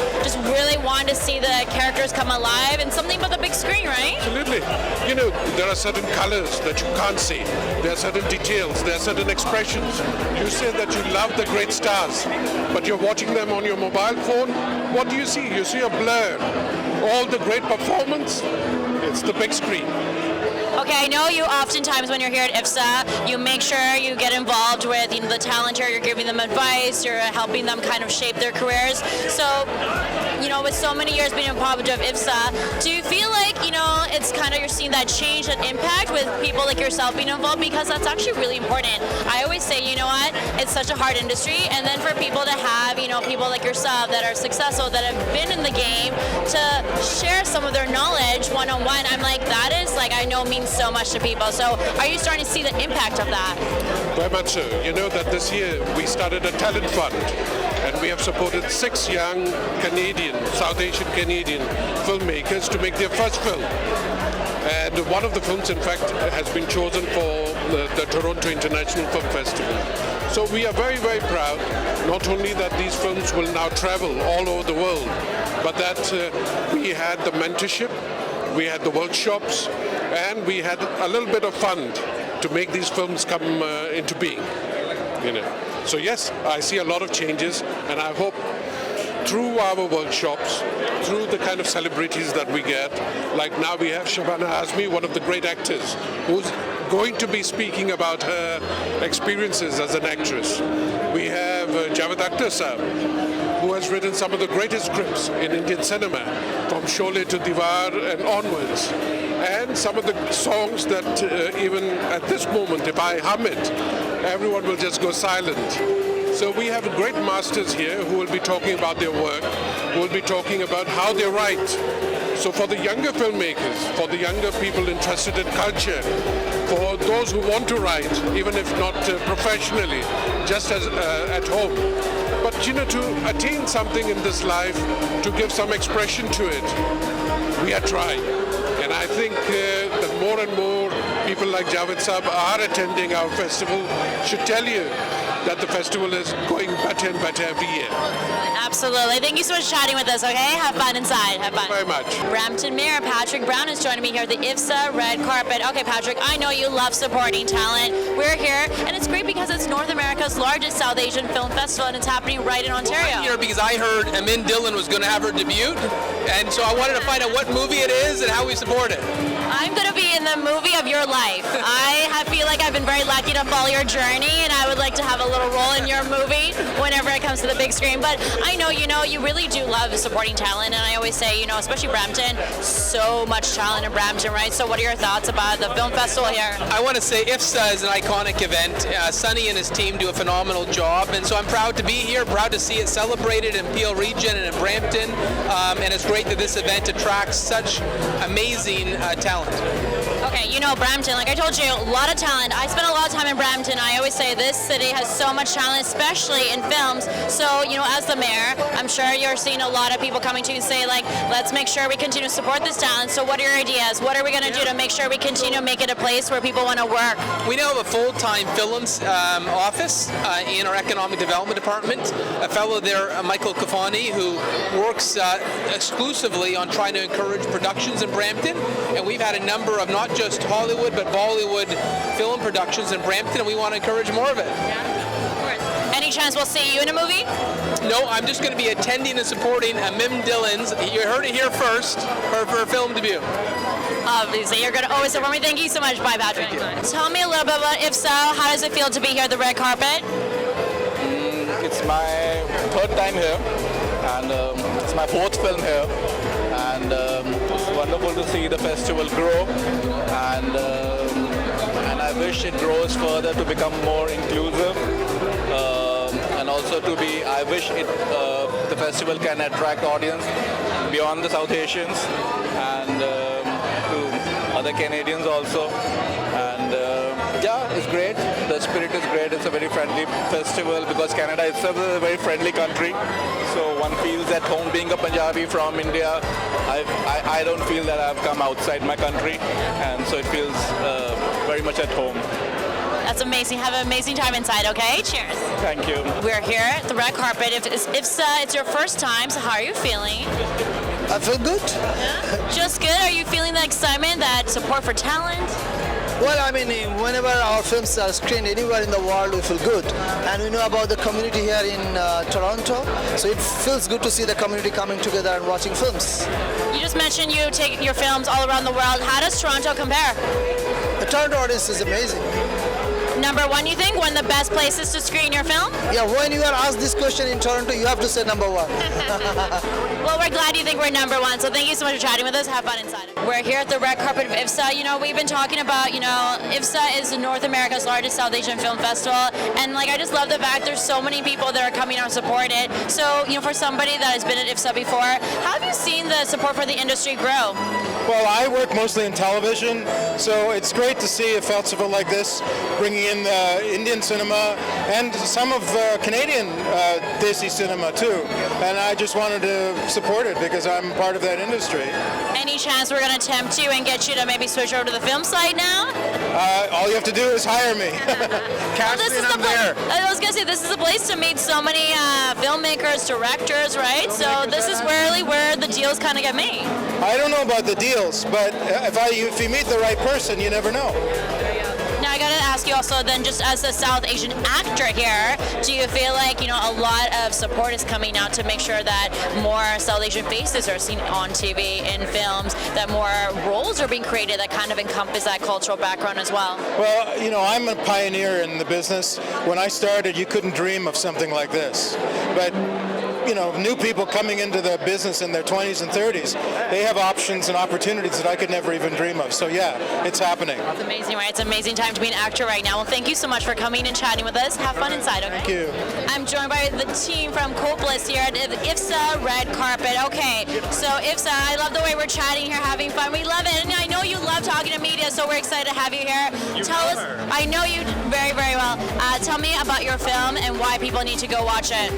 want to see the characters come alive, and something about the big screen, right? Absolutely. You know, there are certain colors that you can't see. There are certain details. There are certain expressions. You say that you love the great stars, but you're watching them on your mobile phone. What do you see? You see a blur. All the great performance, it's the big screen. Okay, I know you oftentimes when you're here at Iffsa, you make sure you get involved with the talent here, you're giving them advice, you're helping them kind of shape their careers. So, with so many years being involved with Iffsa, do you feel like, it's kind of you're seeing that change, that impact with people like yourself being involved? Because that's actually really important. I always say, you know what, it's such a hard industry, and then for people to have, people like yourself that are successful, that have been in the game, to share some of their knowledge one-on-one, I'm like, that is, I know means so much to people. So are you starting to see the impact of that? Very much so. You know that this year we started a talent fund, and we have supported 6 young Canadian, South Asian Canadian filmmakers to make their first film. And one of the films, in fact, has been chosen for the Toronto International Film Festival. So we are very, very proud, not only that these films will now travel all over the world, but that we had the mentorship, we had the workshops, and we had a little bit of fun to make these films come into being. So yes, I see a lot of changes, and I hope through our workshops, through the kind of celebrities that we get. Like now we have Shabana Azmi, one of the great actors, who's going to be speaking about her experiences as an actress. We have Javed Akhtar Sahab, who has written some of the greatest scripts in Indian cinema, from Sholay to Diwar and onwards. And some of the songs that even at this moment, if I hum it, everyone will just go silent. So we have great masters here who will be talking about their work, who will be talking about how they write. So for the younger filmmakers, for the younger people interested in culture, for those who want to write, even if not professionally, just as at home. But to attain something in this life, to give some expression to it, we are trying. And I think that more and more people like Javed Saab are attending our festival should tell you that the festival is going better and better every year. Absolutely. Thank you so much for chatting with us, okay? Have fun inside. Have fun. Very much. Brampton Mayor Patrick Brown is joining me here at the Iffsa red carpet. Okay, Patrick, I know you love supporting talent. We're here, and it's great because it's North America's largest South Asian film festival, and it's happening right in Ontario. Well, I'm here because I heard Amin Dillon was going to have her debut, and so I wanted to find out what movie it is and how we support it. I'm going to be in the movie of your life. I feel like I've been very lucky to follow your journey, and I would like to have a little role in your movie whenever it comes to the big screen. But I know, you really do love supporting talent, and I always say, especially Brampton, so much talent in Brampton, right? So what are your thoughts about the film festival here? I want to say Iffsa is an iconic event. Sonny and his team do a phenomenal job, and so I'm proud to be here, proud to see it celebrated in Peel Region and in Brampton, and it's great that this event attracts such amazing talent. Okay, Brampton, like I told you, a lot of talent. I spent a lot of time in Brampton. I always say this city has so much talent, especially in films. So, as the mayor, I'm sure you're seeing a lot of people coming to you and say, let's make sure we continue to support this talent. So what are your ideas? What are we going to do to make sure we continue to make it a place where people want to work? We now have a full-time films office in our economic development department. A fellow there, Michael Kafani, who works exclusively on trying to encourage productions in Brampton. And we've had a number of not just Hollywood, but Bollywood film productions in Brampton, and we want to encourage more of it. Any chance we'll see you in a movie? No, I'm just going to be attending and supporting Mim Dillon's, you heard it here first, her film debut. Obviously, you're going to always support me. Thank you so much. Bye, Patrick. Tell me a little bit about Iffsa. How does it feel to be here at the red carpet? It's my third time here, and it's my fourth film here. And it's wonderful to see the festival grow, and I wish it grows further to become more inclusive, and also I wish the festival can attract audience beyond the South Asians and to other Canadians also. And it's great. The spirit is great. It's a very friendly festival because Canada itself is a very friendly country. So one feels at home being a Punjabi from India. I don't feel that I've come outside my country, and so it feels very much at home. That's amazing. Have an amazing time inside, okay? Cheers. Thank you. We're here at the red carpet. Iffsa, it's your first time, so how are you feeling? I feel good. Yeah? Just good? Are you feeling the excitement, that support for talent? Well, whenever our films are screened anywhere in the world, we feel good. And we know about the community here in Toronto, so it feels good to see the community coming together and watching films. You just mentioned you take your films all around the world. How does Toronto compare? The Toronto audience is amazing. Number one, you think? One of the best places to screen your film? Yeah, when you are asked this question in Toronto, you have to say number one. Well, we're glad you think we're number one, so thank you so much for chatting with us. Have fun inside. We're here at the red carpet of Iffsa. We've been talking about, Iffsa is North America's largest South Asian film festival, and I just love the fact there's so many people that are coming out to support it. So, for somebody that has been at Iffsa before, how have you seen the support for the industry grow? Well, I work mostly in television, so it's great to see a festival like this bringing in Indian cinema and some of Canadian Desi cinema too. And I just wanted to support it because I'm part of that industry. Any chance we're going to tempt you and get you to maybe switch over to the film side now? All you have to do is hire me. Cast me and I'm there. I was going to say, this is a place to meet so many filmmakers, directors, right? So this is really where the deals kind of get made. I don't know about the deals, but if you meet the right person, you never know. Now I got to ask ask you also then, just as a South Asian actor here, do you feel like, a lot of support is coming out to make sure that more South Asian faces are seen on TV, in films, that more roles are being created that kind of encompass that cultural background as well? Well, I'm a pioneer in the business. When I started, you couldn't dream of something like this. But new people coming into the business in their 20s and 30s, they have options and opportunities that I could never even dream of. So yeah, it's happening. It's amazing, right? It's an amazing time to be an actor right now. Well, thank you so much for coming and chatting with us. Have fun inside, okay? Thank you. I'm joined by the team from Copeless here at the Iffsa Red Carpet. Okay, so Iffsa, I love the way we're chatting here, having fun. We love it. And I know you love talking to media, so we're excited to have you here. Tell us, I know you very, very well. Tell me about your film and why people need to go watch it.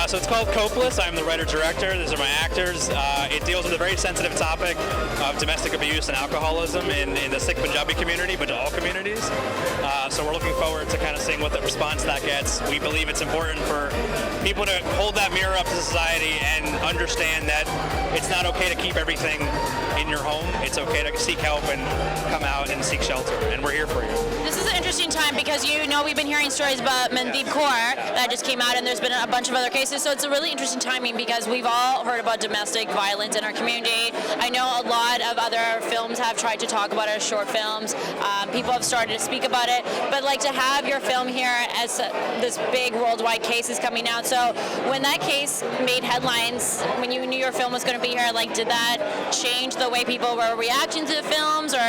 So it's called Copeless. I'm the writer-director. These are my actors. It deals with a very sensitive topic of domestic abuse and alcoholism in the Sikh Punjabi community, but to all communities. So we're looking forward to kind of seeing what the response that gets. We believe it's important for people to hold that mirror up to society and understand that it's not okay to keep everything in your home. It's okay to seek help and come out and seek shelter, and we're here for you. This is an interesting time because we've been hearing stories about Mandeep Kaur that just came out, and there's been a bunch of other cases. So it's a really interesting timing because we've all heard about domestic violence in our community. I know a lot of other films have tried to talk about it as short films. People have started to speak about it, but like to have your film here as this big worldwide case is coming out. So when that case made headlines, when you knew your film was going to be here, like did that change the way people were reacting to the films, or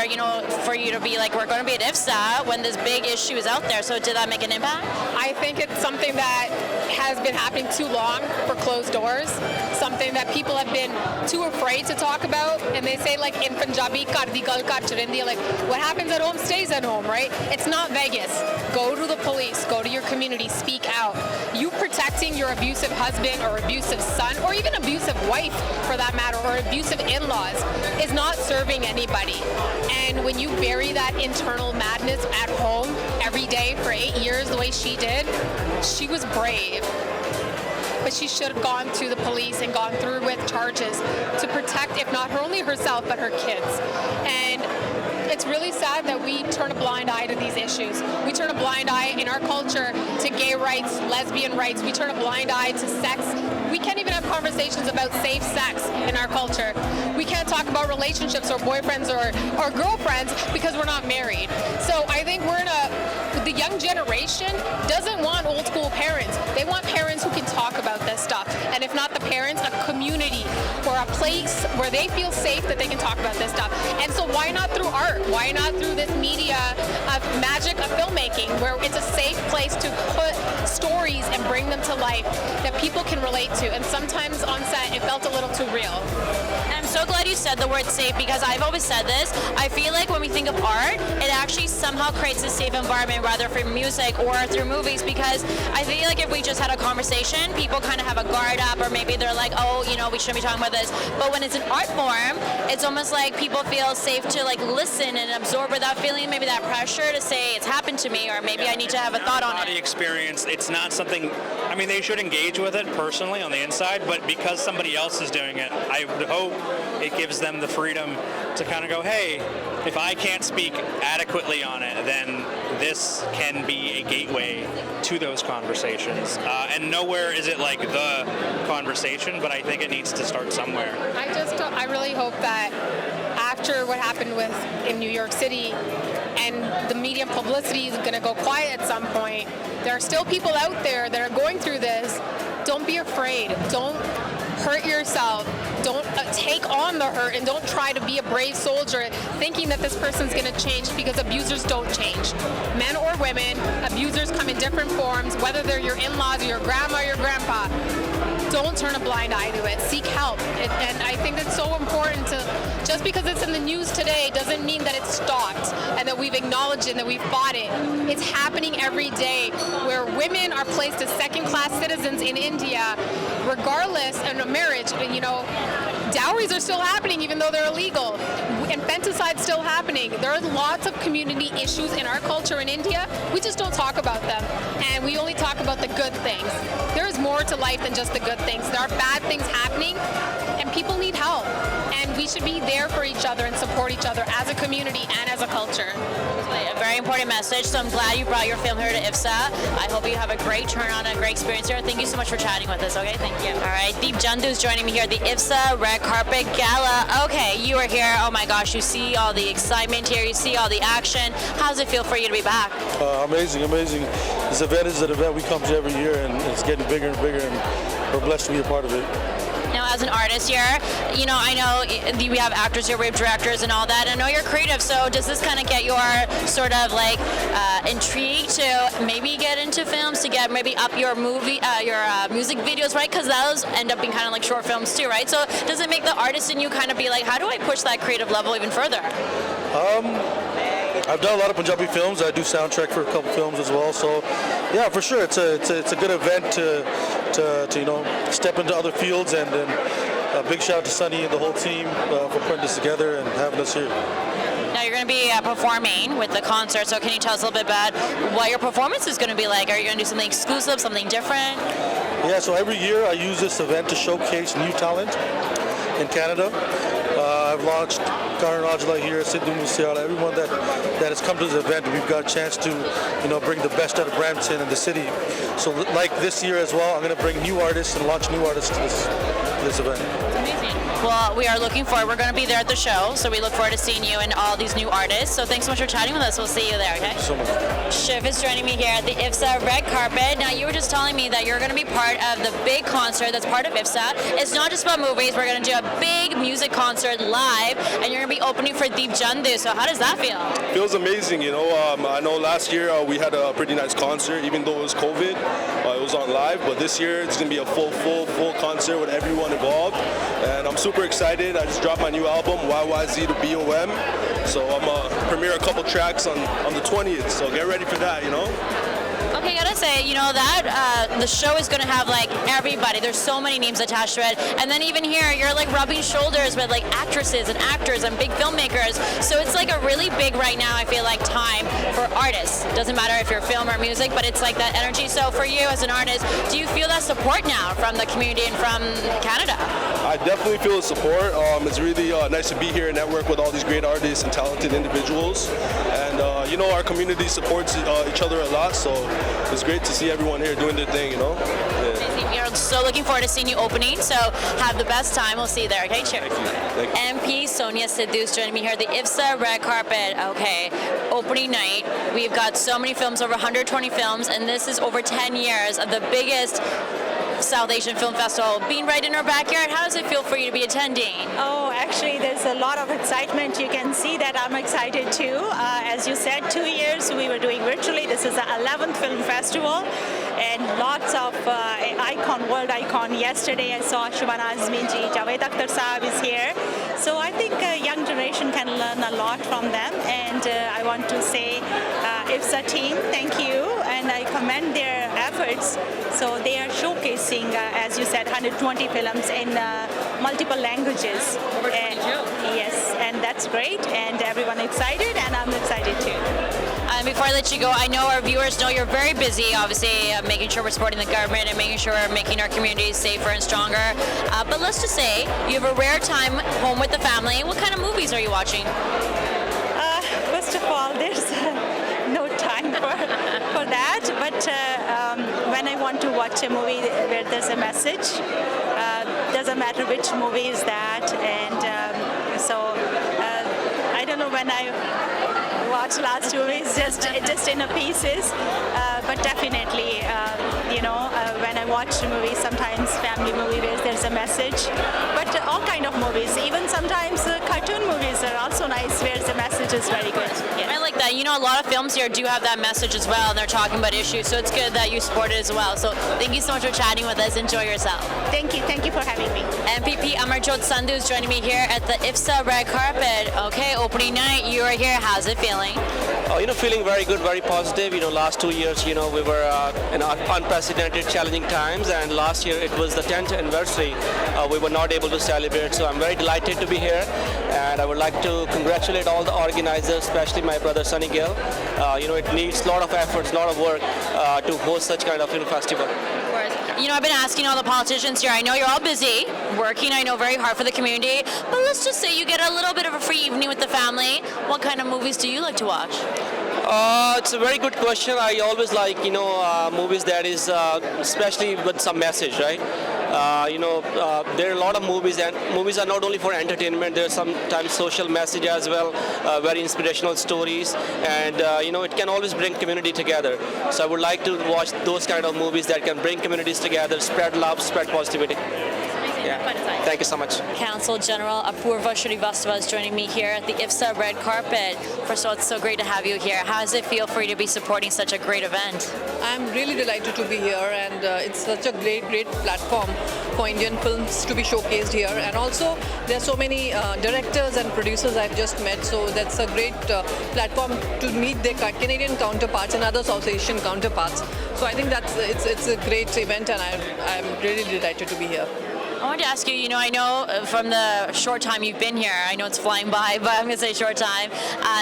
for you to be like, we're going to be at Iffsa when this big issue is out there? So did that make an impact? I think it's something that has been happening too long for closed doors, something that people have been too afraid to talk about. And they say, like in Punjabi, "Kar di gal kar ਚ ਰਹਿੰਦੀ," like what happens at home stays at home, right? It's not Vegas. Go to the police, go to your community, speak out. You protecting your abusive husband or abusive son, or even abusive wife for that matter, or abusive in-laws, is not serving anybody. And when you bury that internal madness at home every day for 8 years the way she did, she was brave. But she should have gone to the police and gone through with charges to protect, if not only herself, but her kids. And it's really sad that we turn a blind eye to these issues. We turn a blind eye in our culture to gay rights, lesbian rights. We turn a blind eye to sex. We can't even have conversations about safe sex in our culture. We can't talk about relationships or boyfriends or girlfriends because we're not married. So I think the young generation doesn't want old school parents. They want parents who can talk about this stuff. And if not the parents, a community or a place where they feel safe that they can talk about this stuff. And so why not through art? Why not through this media of magic of filmmaking, where it's a safe place to put stories and bring them to life that people can relate to? And sometimes on set, it felt a little too real. And I'm so glad you said the word safe, because I've always said this. I feel like when we think of art, it actually somehow creates a safe environment, rather for music or through movies, because I feel like if we just had a conversation, people kind of have a guard up, or maybe they're like, oh, we shouldn't be talking about this. But when it's an art form, it's almost like people feel safe to like listen and absorb without feeling maybe that pressure to say it's happened to me, or maybe I need to have a thought on it. Body experience, it's not something, they should engage with it personally on the inside, but because somebody else is doing it, I would hope it gives them the freedom to kind of go, hey, if I can't speak adequately on it, then this can be a gateway to those conversations. And nowhere is it like the conversation, but I think it needs to start somewhere. I really hope that after what happened in New York City, and the media publicity is going to go quiet at some point, there are still people out there that are going through this. Don't be afraid. Don't hurt yourself. Don't take on the hurt, and don't try to be a brave soldier thinking that this person's going to change, because abusers don't change. Men or women, abusers come in different forms, whether they're your in-laws or your grandma or your grandpa. Don't turn a blind eye to it. Seek help. And I think it's so important to, just because it's in the news today doesn't mean that it's stopped and that we've acknowledged it and that we've fought it. It's happening every day, where women are placed as second-class citizens in India, regardless in a marriage. Dowries are still happening even though they're illegal. Infanticide's still happening. There are lots of community issues in our culture in India. We just don't talk about them. And we only talk about the good things. There is more to life than just the good things. There are bad things happening, and people need help. And we should be there for each other and support each other as a community and as a culture. A very important message, so I'm glad you brought your film here to Iffsa. I hope you have a great turn-on and a great experience here. Thank you so much for chatting with us, okay? Thank you. All right, Deep Jandu is joining me here at the Iffsa Red Carpet Gala. Okay, you are here. Oh my gosh, you see all the excitement here. You see all the action. How does it feel for you to be back? Amazing, amazing. This event is an event we come to every year, and it's getting bigger and bigger, and we're blessed to be a part of it. Now, as an artist here, you know, I know we have actors here, we have directors and all that. I know you're creative, so does this kind of get your sort of like intrigue to maybe get into films, to get maybe up your movie, your music videos, right? Because those end up being kind of like short films too, right? So does it make the artist in you kind of be like, how do I push that creative level even further? I've done a lot of Punjabi films. I do soundtrack for a couple films as well. So, yeah, for sure, it's a good event to you know, step into other fields. And a big shout out to Sunny and the whole team for putting this together and having us here. Now you're going to be performing with the concert. So can you tell us a little bit about what your performance is going to be like? Are you going to do something exclusive, something different? Yeah. So every year I use this event to showcase new talent in Canada. I've launched Karan Aujla here, Sidhu Musiala, everyone that has come to this event. We've got a chance to, you know, bring the best out of Brampton and the city. So like this year as well, I'm going to bring new artists and launch new artists to this event. Amazing. Well, we are looking forward. We're going to be there at the show, so we look forward to seeing you and all these new artists. So thanks so much for chatting with us. We'll see you there, okay? Thank you so much. Shiv is joining me here at the Iffsa Red Carpet. Now, you were just telling me that you're going to be part of the big concert that's part of Iffsa. It's not just about movies. We're going to do a big music concert live, and you're going to be opening for Deep Jandu. So how does that feel? Feels amazing, you know. I know last year we had a pretty nice concert, even though it was COVID. It was on live, but this year it's going to be a full concert with everyone involved, and I'm super excited. I just dropped my new album, YYZ to BOM, so I'm going to premiere a couple tracks on the 20th, so get ready for that, you know. Okay, I gotta say, you know, that the show is gonna have like everybody. There's so many names attached to it. And then even here, you're like rubbing shoulders with like actresses and actors and big filmmakers. So it's like a really big right now, I feel like, time for artists. Doesn't matter if you're film or music, but it's like that energy. So for you as an artist, do you feel that support now from the community and from Canada? I definitely feel the support. It's really nice to be here and network with all these great artists and talented individuals. And you know, our community supports each other a lot, so it's great to see everyone here doing their thing, you know? Yeah. We are so looking forward to seeing you opening, so have the best time. We'll see you there, okay? Cheers. Thank you. MP Sonia Sidhu is joining me here at the Iffsa Red Carpet. Okay, opening night. We've got so many films, over 120 films, and this is over 10 years of the biggest South Asian Film Festival being right in our backyard. How does it feel for you to be attending? Oh, actually, there's a lot of excitement. You can see that I'm excited too. As you said, 2 years we were doing virtually. This is the 11th film festival, and lots of world icon. Yesterday I saw Shubhana Azmi ji, Javed Akhtar Saab is here. So I think young generation can learn a lot from them, and I want to say Iffsa team, thank you, and I commend their efforts. So they are showcasing, as you said, 120 films in multiple languages. Over 22. Yes, and that's great, and everyone excited, and I'm excited too. Before I let you go, I know our viewers know you're very busy, obviously, making sure we're supporting the government and making sure we're making our communities safer and stronger. But let's just say you have a rare time home with the family. What kind of movies are you watching? First of all, there's no time for that, but when I want to watch a movie where there's a message, doesn't matter which movie is that, and so I don't know when I watch last movies, just in a pieces, but definitely, you know, when I watch a movie, sometimes family movie where there's a message, but all kind of movies, even sometimes cartoon movies are also nice where the message is very good. Yeah. I like that. You know, a lot of films here do have that message as well, and they're talking about issues, so it's good that you support it as well. So thank you so much for chatting with us. Enjoy yourself. Thank you for having me. MPP Amarjot Sandhu is joining me here at the Iffsa Red Carpet. Okay, opening night, you are here. How's it feeling? You know, feeling very good, very positive. You know, last 2 years, you know, we were in unprecedented, challenging times, and last year it was the 10th anniversary. We were not able to celebrate, so I'm very delighted to be here, and I would like to congratulate all the organizers, especially my brother Sunny Gill. You know, it needs a lot of efforts, a lot of work to host such kind of film festival. Of course. You know, I've been asking all the politicians here. I know you're all busy, working, I know, very hard for the community, but let's just say you get a little bit of a free evening with the family. What kind of movies do you like to watch? It's a very good question. I always like, movies that is, especially with some message, right? There are a lot of movies, and movies are not only for entertainment. There's sometimes social message as well, very inspirational stories, and it can always bring community together. So I would like to watch those kind of movies that can bring communities together, spread love, spread positivity. Yeah. Thank you so much. Council General Apurva Shrivastava is joining me here at the Iffsa red carpet. First of all, it's so great to have you here. How does it feel for you to be supporting such a great event? I'm really delighted to be here, and it's such a great platform for Indian films to be showcased here. And also, there are so many directors and producers I've just met, so that's a great platform to meet their Canadian counterparts and other South Asian counterparts. So I think it's a great event, and I'm really delighted to be here. I wanted to ask you, I know from the short time you've been here, I know it's flying by, but I'm going to say short time,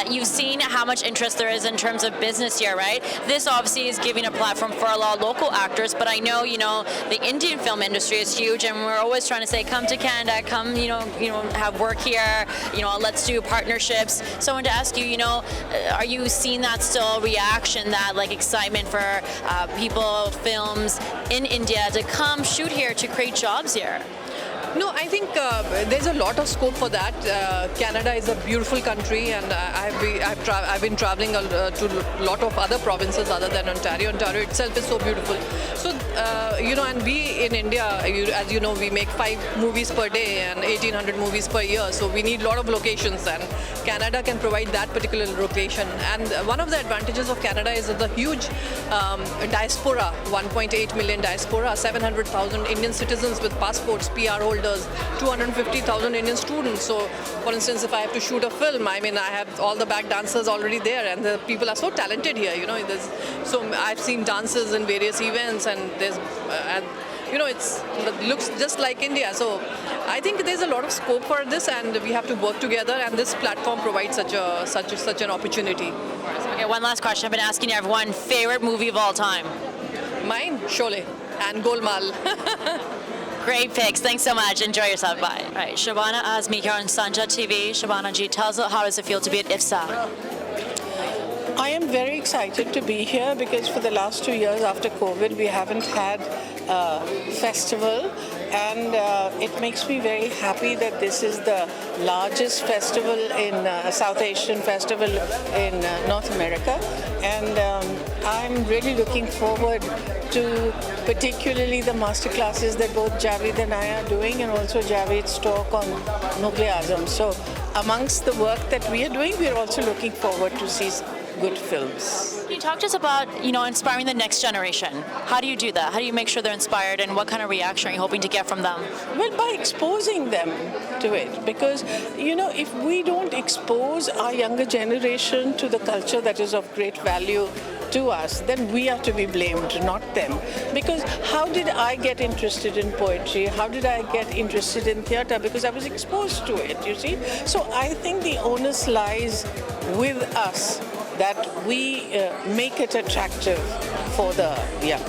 you've seen how much interest there is in terms of business here, right? This obviously is giving a platform for a lot of local actors, but I know, the Indian film industry is huge, and we're always trying to say, come to Canada, come, have work here, let's do partnerships. So I wanted to ask you, are you seeing that still reaction, that like excitement for people, films in India to come shoot here to create jobs here? No, I think there's a lot of scope for that. Canada is a beautiful country, and I've been traveling to a lot of other provinces other than Ontario. Ontario itself is so beautiful. So, and we in India, as you know, we make 5 movies per day and 1,800 movies per year. So we need a lot of locations, and Canada can provide that particular location. And one of the advantages of Canada is the huge diaspora, 1.8 million diaspora, 700,000 Indian citizens with passports, PR holders, 250,000 Indian students. So, for instance, if I have to shoot a film, I have all the back dancers already there, and the people are so talented here. So I've seen dances in various events, and there's, it looks just like India. So I think there's a lot of scope for this, and we have to work together. And this platform provides such an opportunity. Okay, one last question. I've been asking everyone, favorite movie of all time? Mine, Sholay and Golmaal. Great picks. Thanks so much. Enjoy yourself. Bye. All right, Shabana Azmi here on Sanjha TV. Shabana ji, tell us how does it feel to be at Iffsa? I am very excited to be here because for the last 2 years after COVID, we haven't had a festival, and it makes me very happy that this is the largest festival in South Asian festival in North America, and I'm really looking forward to particularly the master classes that both Javed and I are doing, and also Javed's talk on Mughal-e-Azam. So amongst the work that we are doing, we are also looking forward to see good films. Can you talk to us about, inspiring the next generation? How do you do that? How do you make sure they're inspired, and what kind of reaction are you hoping to get from them? Well, by exposing them to it, because, if we don't expose our younger generation to the culture that is of great value to us, then we are to be blamed, not them. Because how did I get interested in poetry? How did I get interested in theatre? Because I was exposed to it, you see. So I think the onus lies with us that we make it attractive for the young.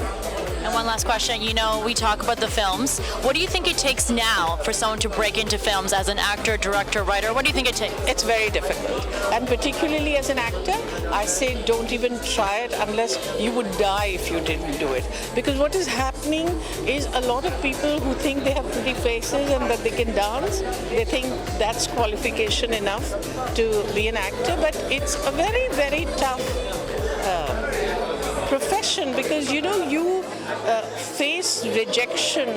And one last question, we talk about the films. What do you think it takes now for someone to break into films as an actor, director, writer? What do you think it takes? It's very difficult. And particularly as an actor, I say don't even try it unless you would die if you didn't do it. Because what is happening is a lot of people who think they have pretty faces and that they can dance, they think that's qualification enough to be an actor. But it's a very, very tough profession, because you face rejection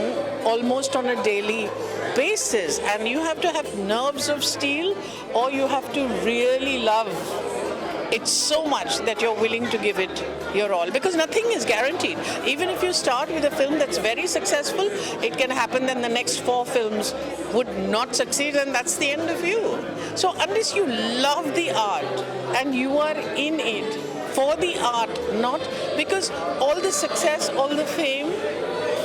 almost on a daily basis, and you have to have nerves of steel, or you have to really love it so much that you're willing to give it your all, because nothing is guaranteed. Even if you start with a film that's very successful, it can happen that the next 4 films would not succeed, and that's the end of you. So unless you love the art and you are in it for the art, not because all the success, all the fame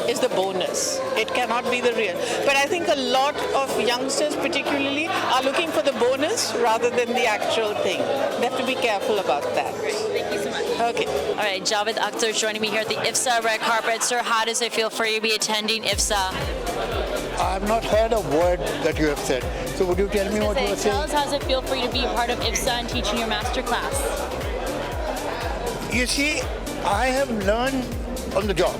is the bonus. It cannot be the real. But I think a lot of youngsters particularly are looking for the bonus rather than the actual thing. They have to be careful about that. Thank you so much. Okay. All right, Javed Akhtar joining me here at the Iffsa red carpet. Sir, how does it feel for you to be attending Iffsa? I've not heard a word that you have said. So would you tell me what you were saying? Tell us how does it feel for you to be part of Iffsa and teaching your master class? You see, I have learned on the job.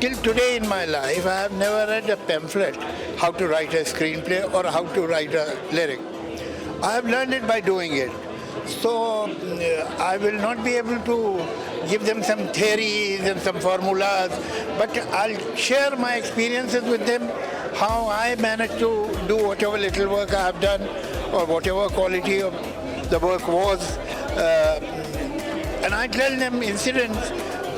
Till today in my life, I have never read a pamphlet how to write a screenplay or how to write a lyric. I have learned it by doing it. So I will not be able to give them some theories and some formulas, but I'll share my experiences with them, how I managed to do whatever little work I have done or whatever quality of the work was. And I tell them incidents,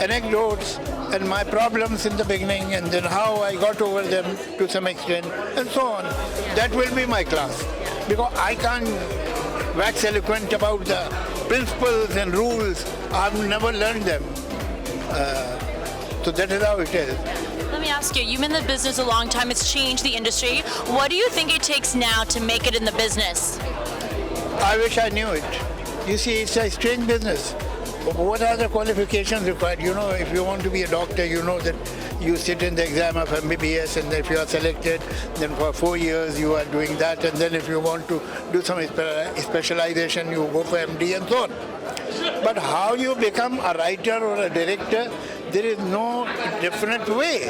anecdotes, and my problems in the beginning, and then how I got over them to some extent, and so on. That will be my class. Because I can't wax eloquent about the principles and rules. I've never learned them. So that is how it is. Let me ask you, you've been in the business a long time, it's changed the industry. What do you think it takes now to make it in the business? I wish I knew it. You see, it's a strange business. What are the qualifications required? You know, if you want to be a doctor, you know that you sit in the exam of MBBS, and if you are selected, then for 4 years you are doing that, and then if you want to do some specialization, you go for MD and so on. But how you become a writer or a director, there is no definite way.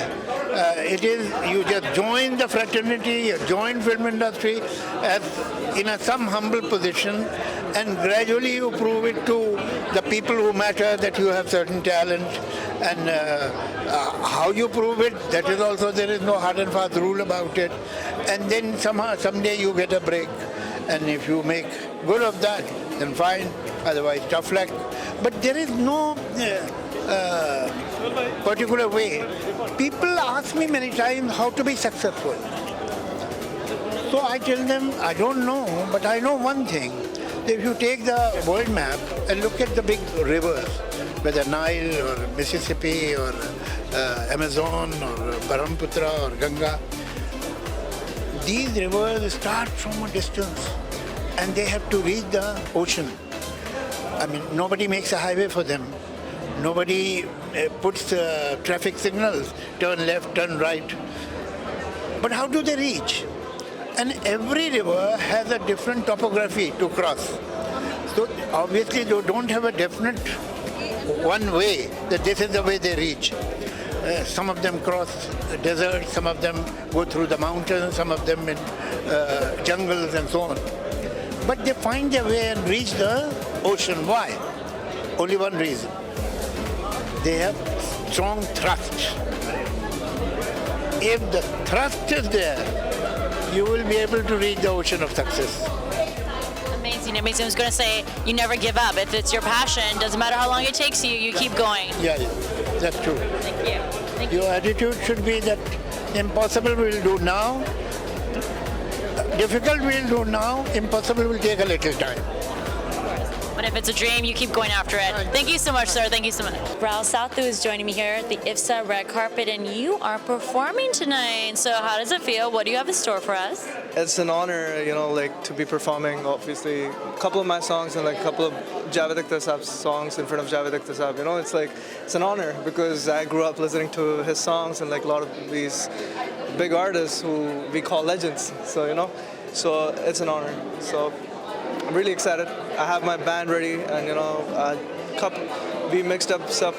It is, you just join the fraternity, you join film industry as in some humble position, and gradually you prove it to the people who matter that you have certain talent. And how you prove it, that is also, there is no hard and fast rule about it. And then someday you get a break. And if you make good of that, then fine, otherwise tough luck. But there is no particular way. People ask me many times how to be successful. So I tell them, I don't know, but I know one thing. If you take the world map and look at the big rivers, whether Nile or Mississippi or Amazon or Brahmaputra or Ganga, these rivers start from a distance and they have to reach the ocean. I mean, nobody makes a highway for them. Nobody puts traffic signals, turn left, turn right. But how do they reach? And every river has a different topography to cross. So obviously they don't have a definite one way that this is the way they reach. Some of them cross the desert, some of them go through the mountains, some of them in jungles and so on. But they find their way and reach the ocean. Why? Only one reason. They have strong thrust. If the thrust is there, you will be able to reach the ocean of success. Amazing, amazing. I was going to say, you never give up. If it's your passion, doesn't matter how long it takes you, you keep going. Yeah, that's true. Thank you. Thank Your attitude should be that impossible we'll do now, difficult we'll do now, impossible will take a little time. But if it's a dream, you keep going after it. Thank you so much, sir. Thank you so much. Raul Sathu is joining me here at the Iffsa red carpet, and you are performing tonight. So how does it feel? What do you have in store for us? It's an honor, you know, like to be performing, obviously, a couple of my songs and like a couple of Javed Akhtar Saab's songs in front of Javed Akhtar Saab. You know, it's like, it's an honor because I grew up listening to his songs and like a lot of these big artists who we call legends. So, you know, so it's an honor. So I'm really excited. I have my band ready, and you know, we mixed up a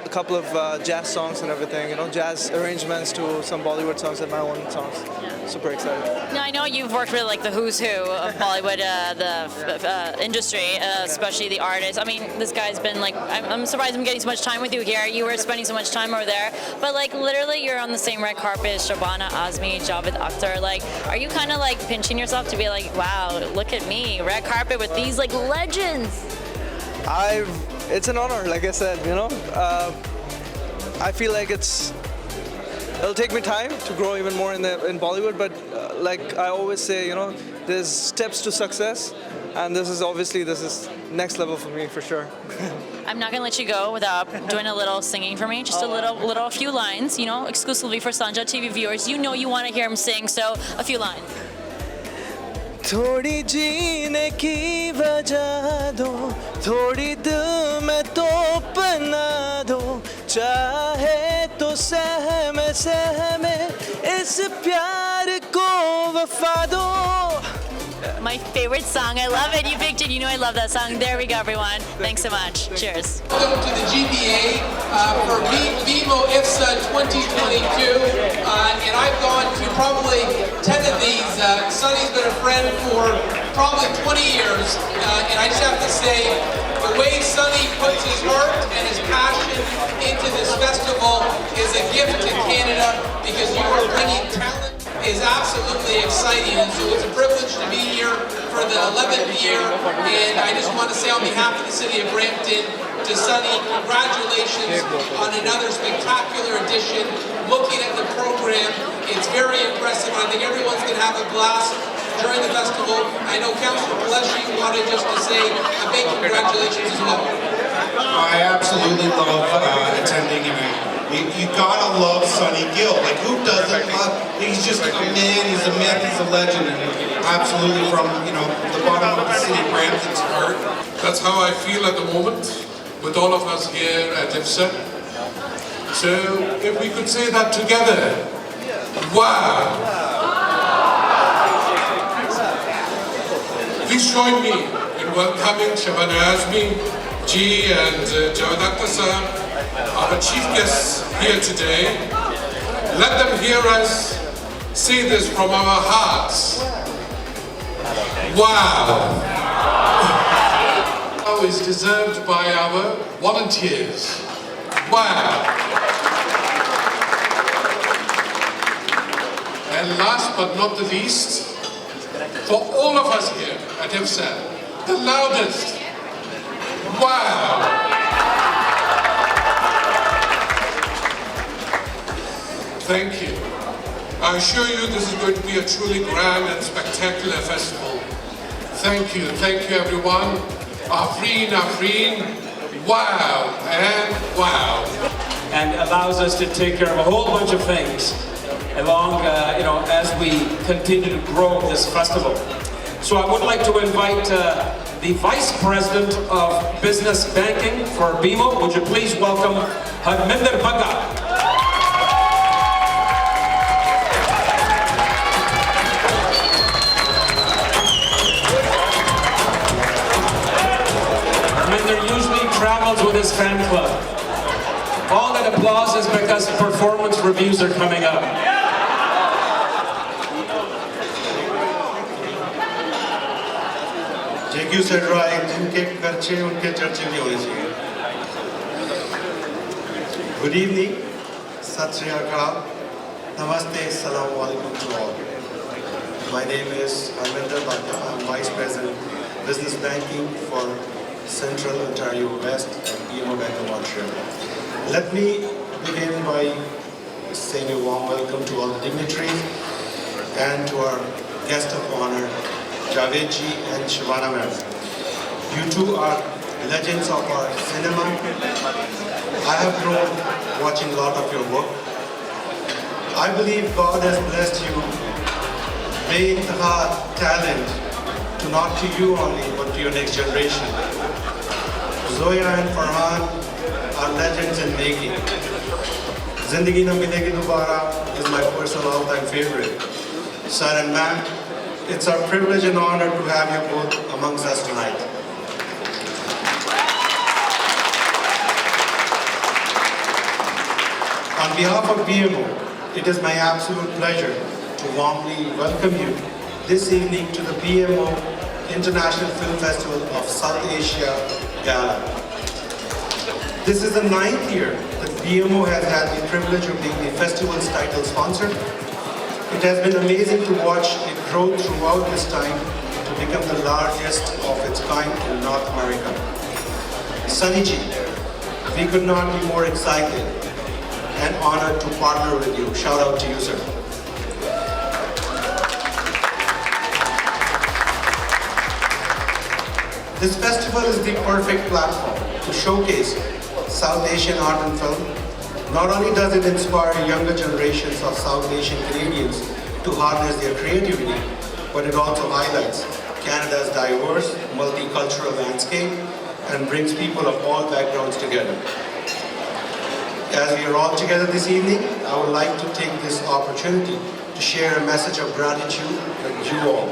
couple of jazz songs and everything. You know, jazz arrangements to some Bollywood songs and my own songs. Yeah. Super excited. Now I know you've worked with like the who's who of Bollywood, the industry, especially the artists. I mean, this guy's been like, I'm surprised I'm getting so much time with you here. You were spending so much time over there, but like literally you're on the same red carpet as Shabana Azmi, Javed Akhtar. Like, are you kind of like pinching yourself to be like, wow, look at me, red carpet with these like legends? It's an honor, like I said, you know. I feel like it'll take me time to grow even more in Bollywood, but like I always say, you know, there's steps to success, and this is next level for me for sure. I'm not gonna let you go without doing a little singing for me, just a few lines, you know, exclusively for Sanjha TV viewers. You know you want to hear him sing, so a few lines. थोड़ी जीने की वजह दो, थोड़ी दिल में तो बना दो, चाहे तो सहमे सहमे इस प्यार को वफा दो. My favorite song. I love it. You picked it. You know I love that song. There we go, everyone. Thanks so much. Cheers. Welcome to the GBA for VMO Iffsa 2022. And I've gone to probably 10 of these. Sonny's been a friend for probably 20 years. And I just have to say, the way Sonny puts his heart and his passion into this festival is a gift to Canada, because you are bringing talent. Is absolutely exciting, and so it's a privilege to be here for the 11th year, and I just want to say on behalf of the City of Brampton to Sonny, congratulations on another spectacular edition. Looking at the program, it's very impressive. I think everyone's going to have a blast during the festival. I know Councillor Pelleshi wanted just to say a big congratulations as well. I absolutely love attending events. You gotta love Sonny Gill. Like, who doesn't love? He's just a man. He's a myth. He's a legend. And absolutely, from the bottom of the city, Brampton's heart. That's how I feel at the moment with all of us here at Iffsa. So, if we could say that together, wow! Please join me in welcoming Shabana Azmi Ji and Javed Akhtar Sahab, our chief guests here today. Let them hear us say this from our hearts. Wow! Wow is deserved by our volunteers. Wow! And last but not the least, for all of us here at Iffsa, the loudest. Wow! Thank you. I assure you this is going to be a truly grand and spectacular festival. Thank you everyone. Afreen, Afreen, wow and wow. And allows us to take care of a whole bunch of things along, as we continue to grow this festival. So I would like to invite the Vice President of Business Banking for BMO. Would you please welcome Harminder Bagga. Travels with his fan club. All that applause is because performance reviews are coming up. JQ said right, जिनके खर्चे उनके चर्चे भी होने चाहिए. Good evening, Sat Sri Akal, Namaste, Assalamu Alaikum to all. My name is Harminder Bagga. I'm Vice President, Business Banking for Central Ontario West and BMO Bank of Montreal. Let me begin by saying a warm welcome to all the dignitaries and to our guest of honor, Javed ji and Shabana ma'am. You two are legends of our cinema. I have grown watching a lot of your work. I believe God has blessed you with talent, to not to you only, but to your next generation. Zoya and Farhan are legends in making. Zindagi Na Milegi Dobara is my personal all-time favorite. Sir and ma'am, it's our privilege and honor to have you both amongst us tonight. On behalf of BMO, it is my absolute pleasure to warmly welcome you this evening to the BMO International Film Festival of South Asia Gala. This is the 9th year that BMO has had the privilege of being the festival's title sponsor. It has been amazing to watch it grow throughout this time to become the largest of its kind in North America. Sonny ji, we could not be more excited and honored to partner with you. Shout out to you, sir. This festival is the perfect platform to showcase South Asian art and film. Not only does it inspire younger generations of South Asian Canadians to harness their creativity, but it also highlights Canada's diverse, multicultural landscape and brings people of all backgrounds together. As we are all together this evening, I would like to take this opportunity to share a message of gratitude with you all.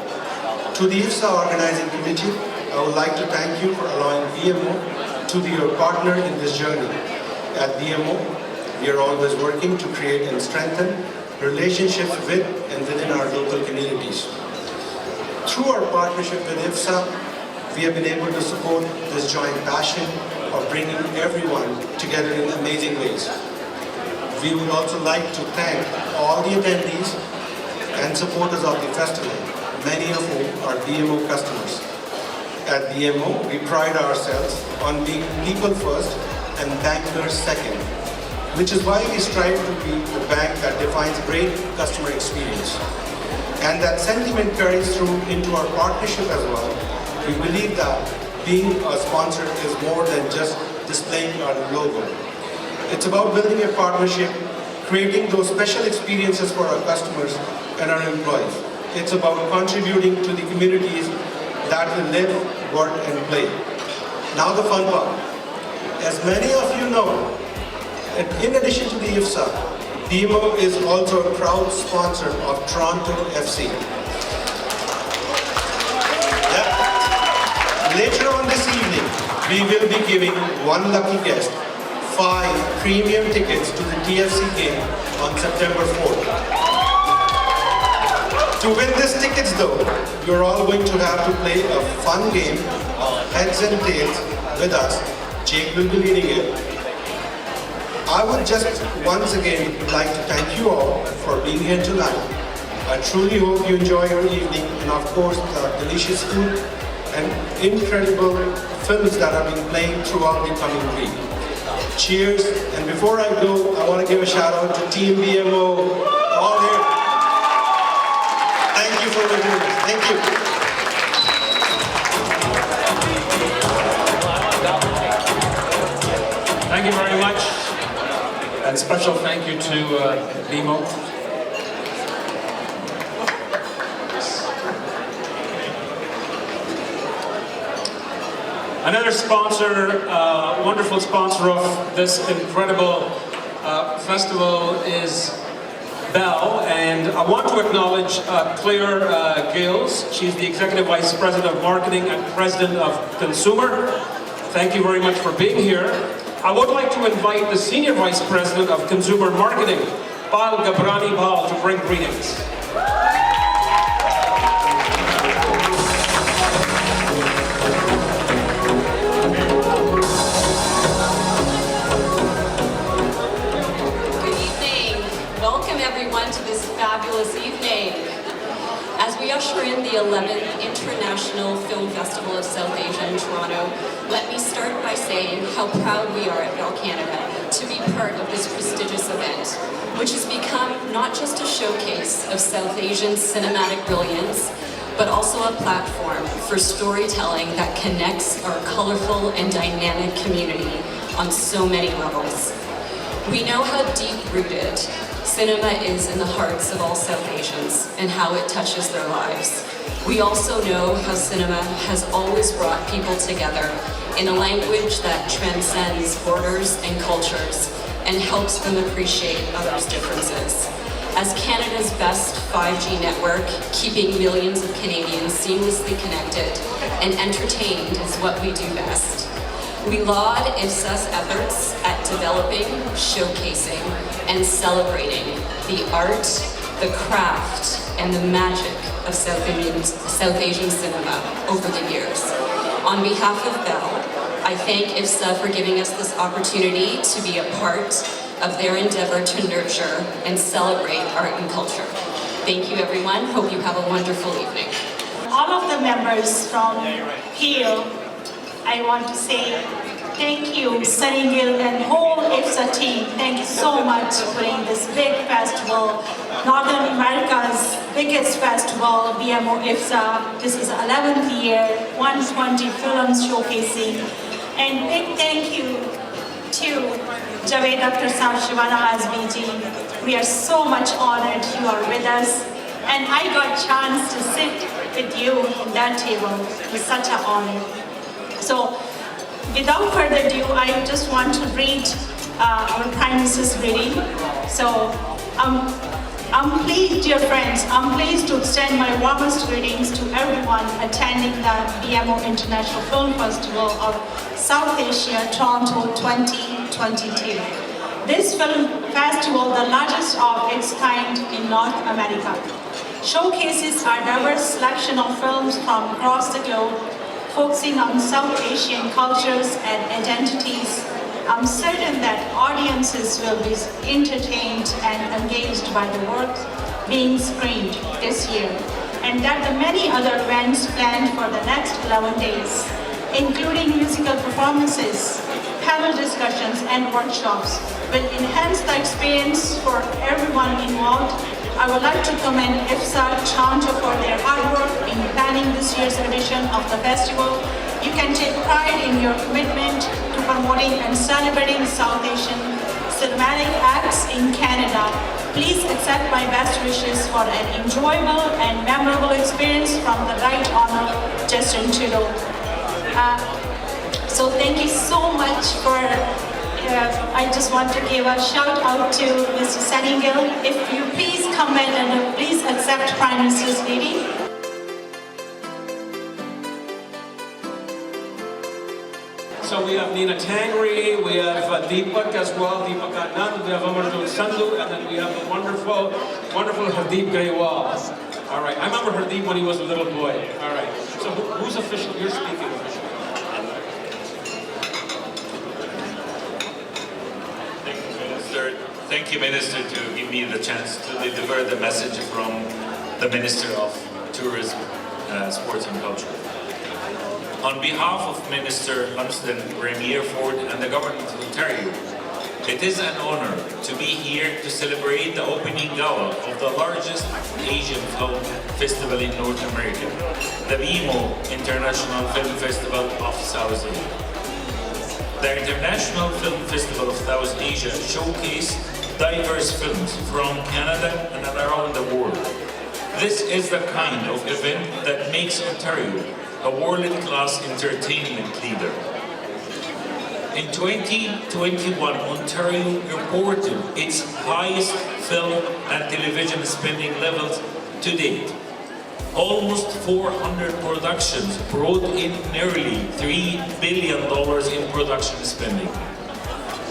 To the Iffsa Organizing Committee, I would like to thank you for allowing VMO to be your partner in this journey. At VMO, we are always working to create and strengthen relationships with and within our local communities. Through our partnership with Iffsa, we have been able to support this joint passion of bringing everyone together in amazing ways. We would also like to thank all the attendees and supporters of the festival, many of whom are VMO customers. At VMO, we pride ourselves on being people first and bankers second, which is why we strive to be the bank that defines great customer experience. And that sentiment carries through into our partnership as well. We believe that being a sponsor is more than just displaying our logo. It's about building a partnership, creating those special experiences for our customers and our employees. It's about contributing to the communities that we live, work, and play. Now the fun part. As many of you know, in addition to the Iffsa, VMO is also a proud sponsor of Toronto FC. Later on this evening, we will be giving one lucky guest 5 premium tickets to the TFC game on September 4th. To win these tickets though, you're all going to have to play a fun game of heads and tails with us. Jake will be leading it. I would just once again like to thank you all for being here tonight. I truly hope you enjoy your evening and of course the delicious food and incredible films that have been playing throughout the coming week. Cheers, and before I go, I want to give a shout out to Team VMO, all here. Thank you for the viewers. Thank you. Thank you very much, and special thank you to VMO. Another sponsor, wonderful sponsor of this incredible festival is Bell, and I want to acknowledge Claire Gales. She's the Executive Vice President of Marketing and President of Consumer. Thank you very much for being here. I would like to invite the Senior Vice President of Consumer Marketing, Pal Gabrani Pal, to bring greetings. To this fabulous evening. As we usher in the 11th International Film Festival of South Asia in Toronto, let me start by saying how proud we are at Bell Canada to be part of this prestigious event, which has become not just a showcase of South Asian cinematic brilliance, but also a platform for storytelling that connects our colorful and dynamic community on so many levels. We know how deep-rooted cinema is in the hearts of all South Asians and how it touches their lives. We also know how cinema has always brought people together in a language that transcends borders and cultures and helps them appreciate others' differences. As Canada's best 5G network, keeping millions of Canadians seamlessly connected and entertained is what we do best. We laud Iffsa's efforts at developing, showcasing, and celebrating the art, the craft, and the magic of South Asian cinema over the years. On behalf of Bell, I thank Iffsa for giving us this opportunity to be a part of their endeavor to nurture and celebrate art and culture. Thank you, everyone. Hope you have a wonderful evening. All of the members from here, I want to say thank you, Sunny Gill and whole Iffsa team. Thank you so much for putting this big festival, Northern America's biggest festival, VMO Iffsa. This is 11th year, 120 films showcasing. And big thank you to Javed Dr. Shivana Azmi ji. We are so much honored you are with us. And I got a chance to sit with you in that table was such an honor. So, without further ado, I just want to read our Prime Minister's reading. So, I'm pleased, dear friends, I'm pleased to extend my warmest greetings to everyone attending the BMO International Film Festival of South Asia, Toronto 2022. This film festival, the largest of its kind in North America, showcases a diverse selection of films from across the globe, focusing on South Asian cultures and identities. I'm certain that audiences will be entertained and engaged by the work being screened this year, and that the many other events planned for the next 11 days, including musical performances, panel discussions, and workshops, will enhance the experience for everyone involved. I would like to commend Iffsa Toronto for their hard work in planning this year's edition of the festival. You can take pride in your commitment to promoting and celebrating South Asian cinematic acts in Canada. Please accept my best wishes for an enjoyable and memorable experience from the Right Honour Justin Trudeau. So thank you so much for, I just want to give a shout out to Mr. Sunny Gill. If you please come in and please accept Prime Minister's reading. So we have Nina Tangri, we have Deepak as well, Deepak Anand, we have Amarjot Sandhu, and then we have the wonderful Hardeep Grewal. All right, I remember Hardeep when he was a little boy. All right, so who's official? You're speaking official. Thank you, Minister, to give me the chance to deliver the message from the Minister of Tourism, Sports and Culture. On behalf of Minister Lumsden, Premier Ford and the Government of Ontario, it is an honor to be here to celebrate the opening gala of the largest Asian film festival in North America, the BMO International Film Festival of South Asia. The International Film Festival of South Asia showcases diverse films from Canada and around the world. This is the kind of event that makes Ontario a world-class entertainment leader. In 2021, Ontario reported its highest film and television spending levels to date. Almost 400 productions brought in nearly $3 billion in production spending.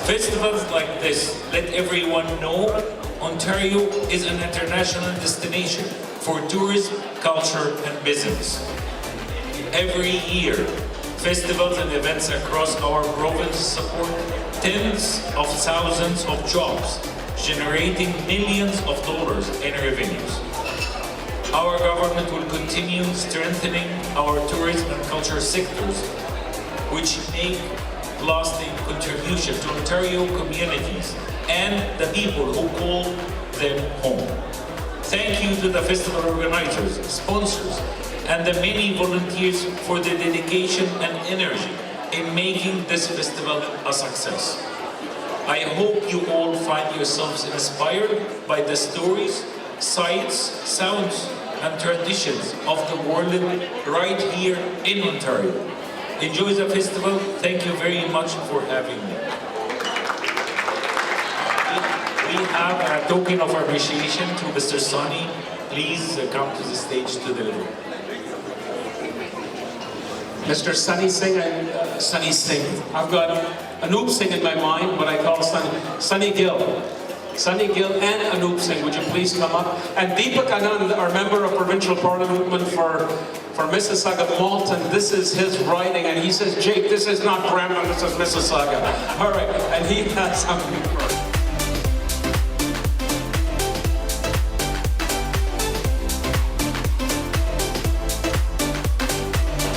Festivals like this let everyone know Ontario is an international destination for tourism, culture, and business. Every year, festivals and events across our province support tens of thousands of jobs, generating millions of dollars in revenues. Our government will continue strengthening our tourism and culture sectors, which make lasting contribution to Ontario communities and the people who call them home. Thank you to the festival organizers, sponsors, and the many volunteers for their dedication and energy in making this festival a success. I hope you all find yourselves inspired by the stories, sights, sounds, and traditions of the world right here in Ontario. Enjoy the festival. Thank you very much for having me. We have a token of appreciation to Mr. Sonny. Please come to the stage to deliver. Mr. Sunny Singh, I've got Anup Singh in my mind, but I call Sunny Gill. Sunny Gill and Anup Singh, would you please come up? And Deepak Anand, our member of Provincial Parliament for Mississauga Malton, this is his writing, and he says, Jake, this is not Brampton, this is Mississauga. All right, and he has something for us.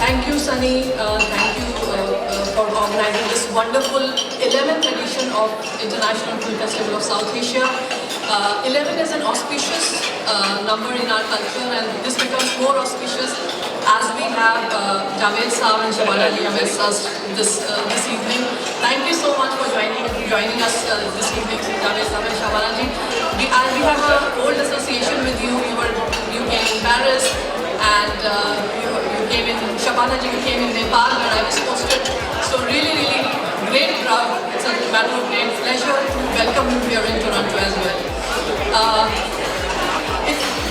Thank you, Sunny. Thank you for organizing this wonderful 11th edition of International Film Festival of South Asia. 11 is an auspicious number in our culture, and this becomes more auspicious as we have Javed Saab and Shabana ji with us this evening. Thank you so much for joining us this evening, Javed Saab and Shabana ji. We have an old association with you. You came in Paris, and you came in, Shabana ji, you came in Nepal where I was posted. So really great crowd. It's a matter of great pleasure to welcome you here in Toronto as well.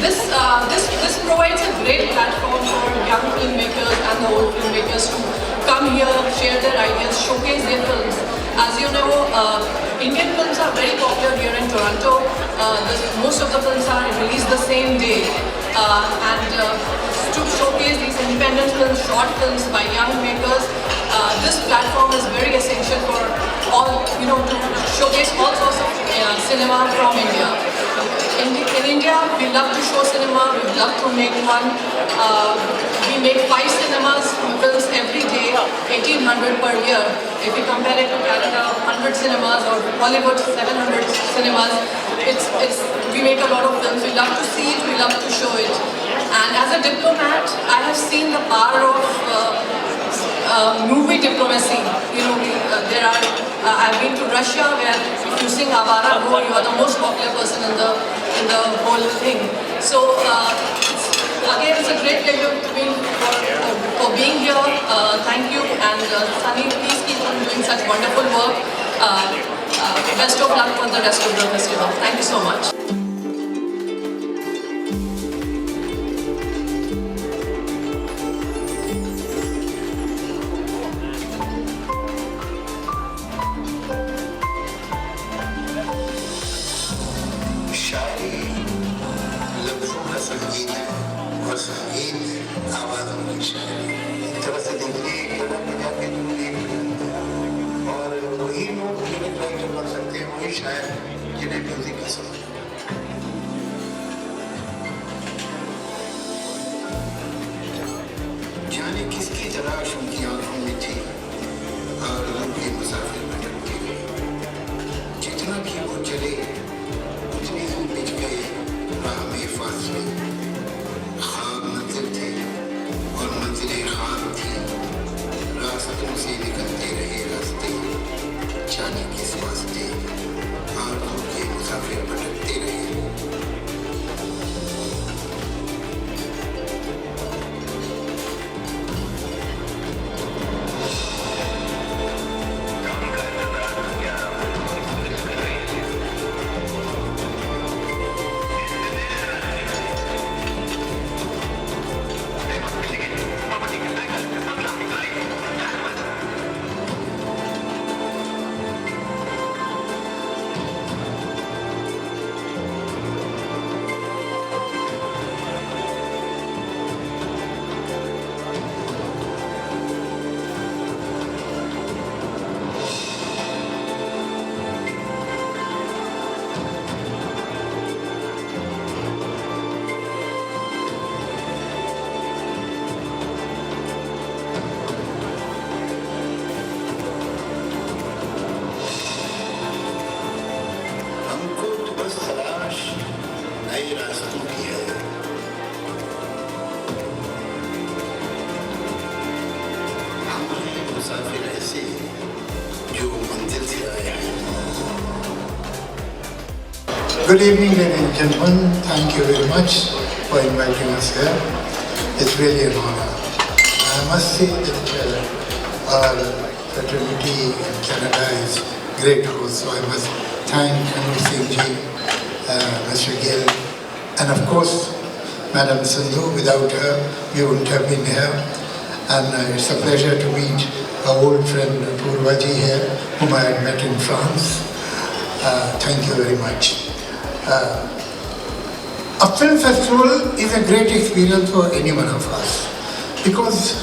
This provides a great platform for young filmmakers and the old filmmakers to come here, share their ideas, showcase their films. As you know, Indian films are very popular here in Toronto. Most of the films are released the same day. And to showcase these independent films, short films by young makers, this platform is very essential for all, to showcase all sorts of cinema from India. In India, we love to show cinema, we love to make one. We make 5 cinemas films every day, 1,800 per year. If you compare it to Canada, 100 cinemas, or Hollywood, 700 cinemas, we make a lot of films. We love to see it, we love to show it. And as a diplomat, I have seen the power of movie diplomacy. I've been to Russia where if you sing Avara Go, you are the most popular person in the whole thing. So again, it's a great pleasure for being here. Thank you, and Sunny, please keep on doing such wonderful work. Best of luck for the rest of the festival. Thank you so much. जाने किसकी तलाश उनकी आंखों में थी और उनके मुसाफिर भटकते गए जितना भी वो चले उतने ही बिछ गए राह में फासले ख्वाब मंजिल थे और मंजिलें ख्वाब थी रास्तों से निकलते रहे रास्ते जाने किस वास्ते और उनके मुसाफिर भटकते रहे Good evening, ladies and gentlemen. Thank you very much for inviting us here. It's really an honor. I must say that our fraternity in Canada is great host, so I must thank Anu Singh ji, Mr. Gill, and of course, Madam Sandhu. Without her, we wouldn't have been here. And it's a pleasure to meet our old friend Purva ji here, whom I had met in France. Thank you very much. A film festival is a great experience for any one of us because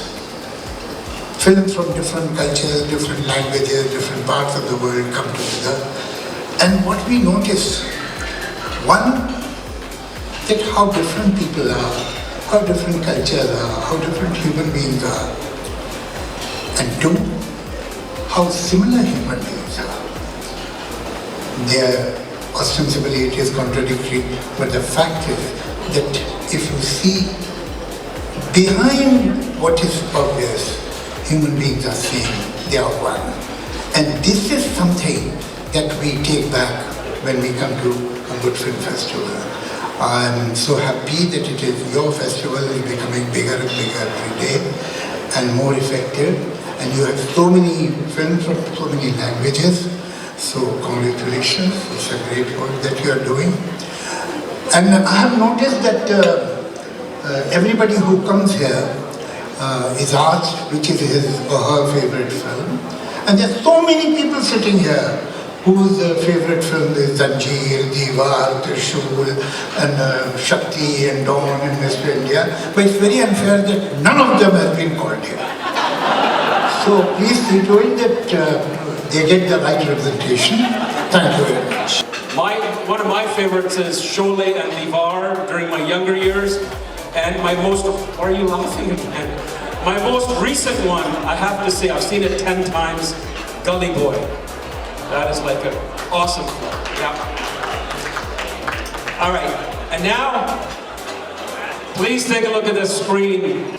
films from different cultures, different languages, different parts of the world come together. And what we notice, one, that how different people are, how different cultures are, how different human beings are. And two, how similar human beings are. Their ostensibly it is contradictory, but the fact is that if you see behind what is obvious, human beings are same, they are one. And this is something that we take back when we come to a good film festival. I'm so happy that it is your festival is becoming bigger and bigger every day and more effective. And you have so many films from so many languages. So congratulations, it's a great work that you are doing. And I have noticed that everybody who comes here is asked which is his or her favorite film. And there are so many people sitting here whose favorite film is Zanjeer, Diwar, Trishul, and Shakti, and Dawn, and Mr. India. But it's very unfair that none of them has been called here. So please see to it that they get the right representation. Thank you very much. One of my favorites is Sholay and Diwar during my younger years. And my most, why are you laughing again? My most recent one, I have to say, I've seen it 10 times, Gully Boy. That is like an awesome film, yeah. All right, and now, please take a look at the screen.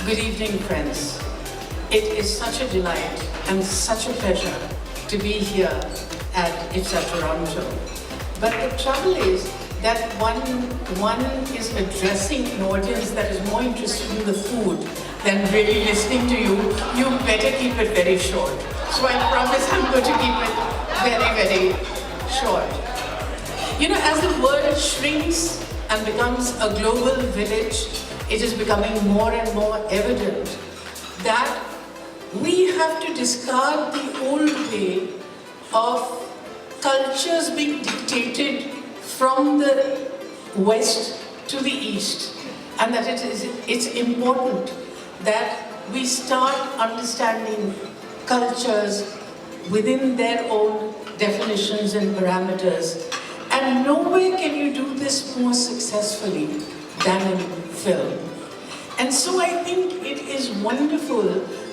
Good evening, friends. It is such a delight and such a pleasure to be here at Iffsa Toronto. But the trouble is that one is addressing an audience that is more interested in the food than really listening to you. You better keep it very short. So I promise I'm going to keep it very, very short. You know, as the world shrinks and becomes a global village, it is becoming more and more evident that we have to discard the old way of cultures being dictated from the west to the east, and that it's important that we start understanding cultures within their own definitions and parameters. And nowhere can you do this more successfully than in film. And so I think it is wonderful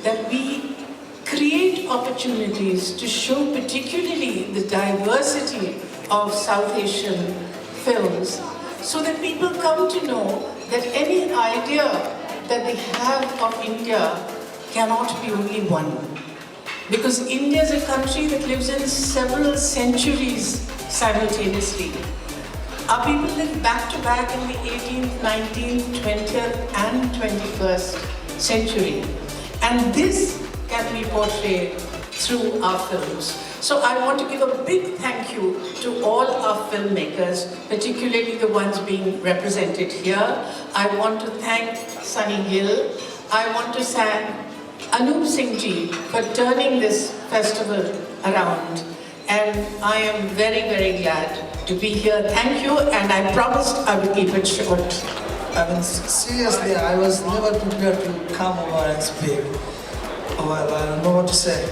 that we create opportunities to show particularly the diversity of South Asian films, so that people come to know that any idea that they have of India cannot be only one. Because India is a country that lives in several centuries simultaneously. Our people live back to back in the 18th, 19th, 20th and 21st century. And this can be portrayed through our films. So I want to give a big thank you to all our filmmakers, particularly the ones being represented here. I want to thank Sunny Gill. I want to thank Anup Singh ji for turning this festival around. And I am very, very glad to be here. Thank you, and I promised I will keep it short. I mean, seriously, I was never prepared to come over and speak. Well, I don't know what to say.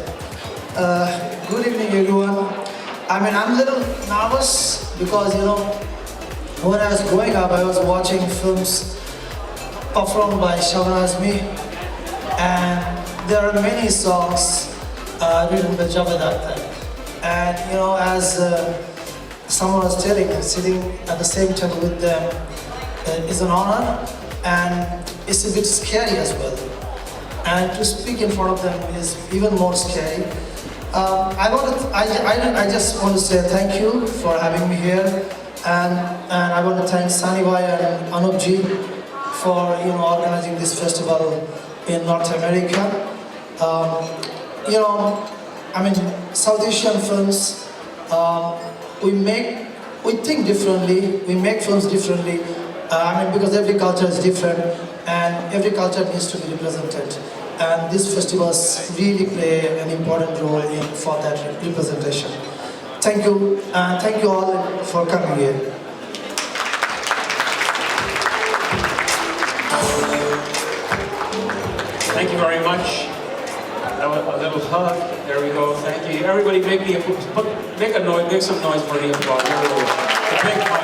Good evening, everyone. I mean, I'm a little nervous because, you know, when I was growing up, I was watching films performed by Shabana Azmi, and there are many songs written by Javed Akhtar. And, you know, as someone was telling me, sitting at the same table with them is an honor, and it's a bit scary as well. And to speak in front of them is even more scary. I just want to say thank you for having me here, and I want to thank Sunny Bhai and Anup ji for, you know, organizing this festival in North America. You know, I mean, South Asian films, we think differently, we make films differently. I mean, because every culture is different, and every culture needs to be represented. And these festivals really play an important role for that representation. Thank you, and thank you all for coming here. Thank you very much. A little hug. There we go. Thank you. Everybody, make a noise. Make some noise for the applause. A big hug.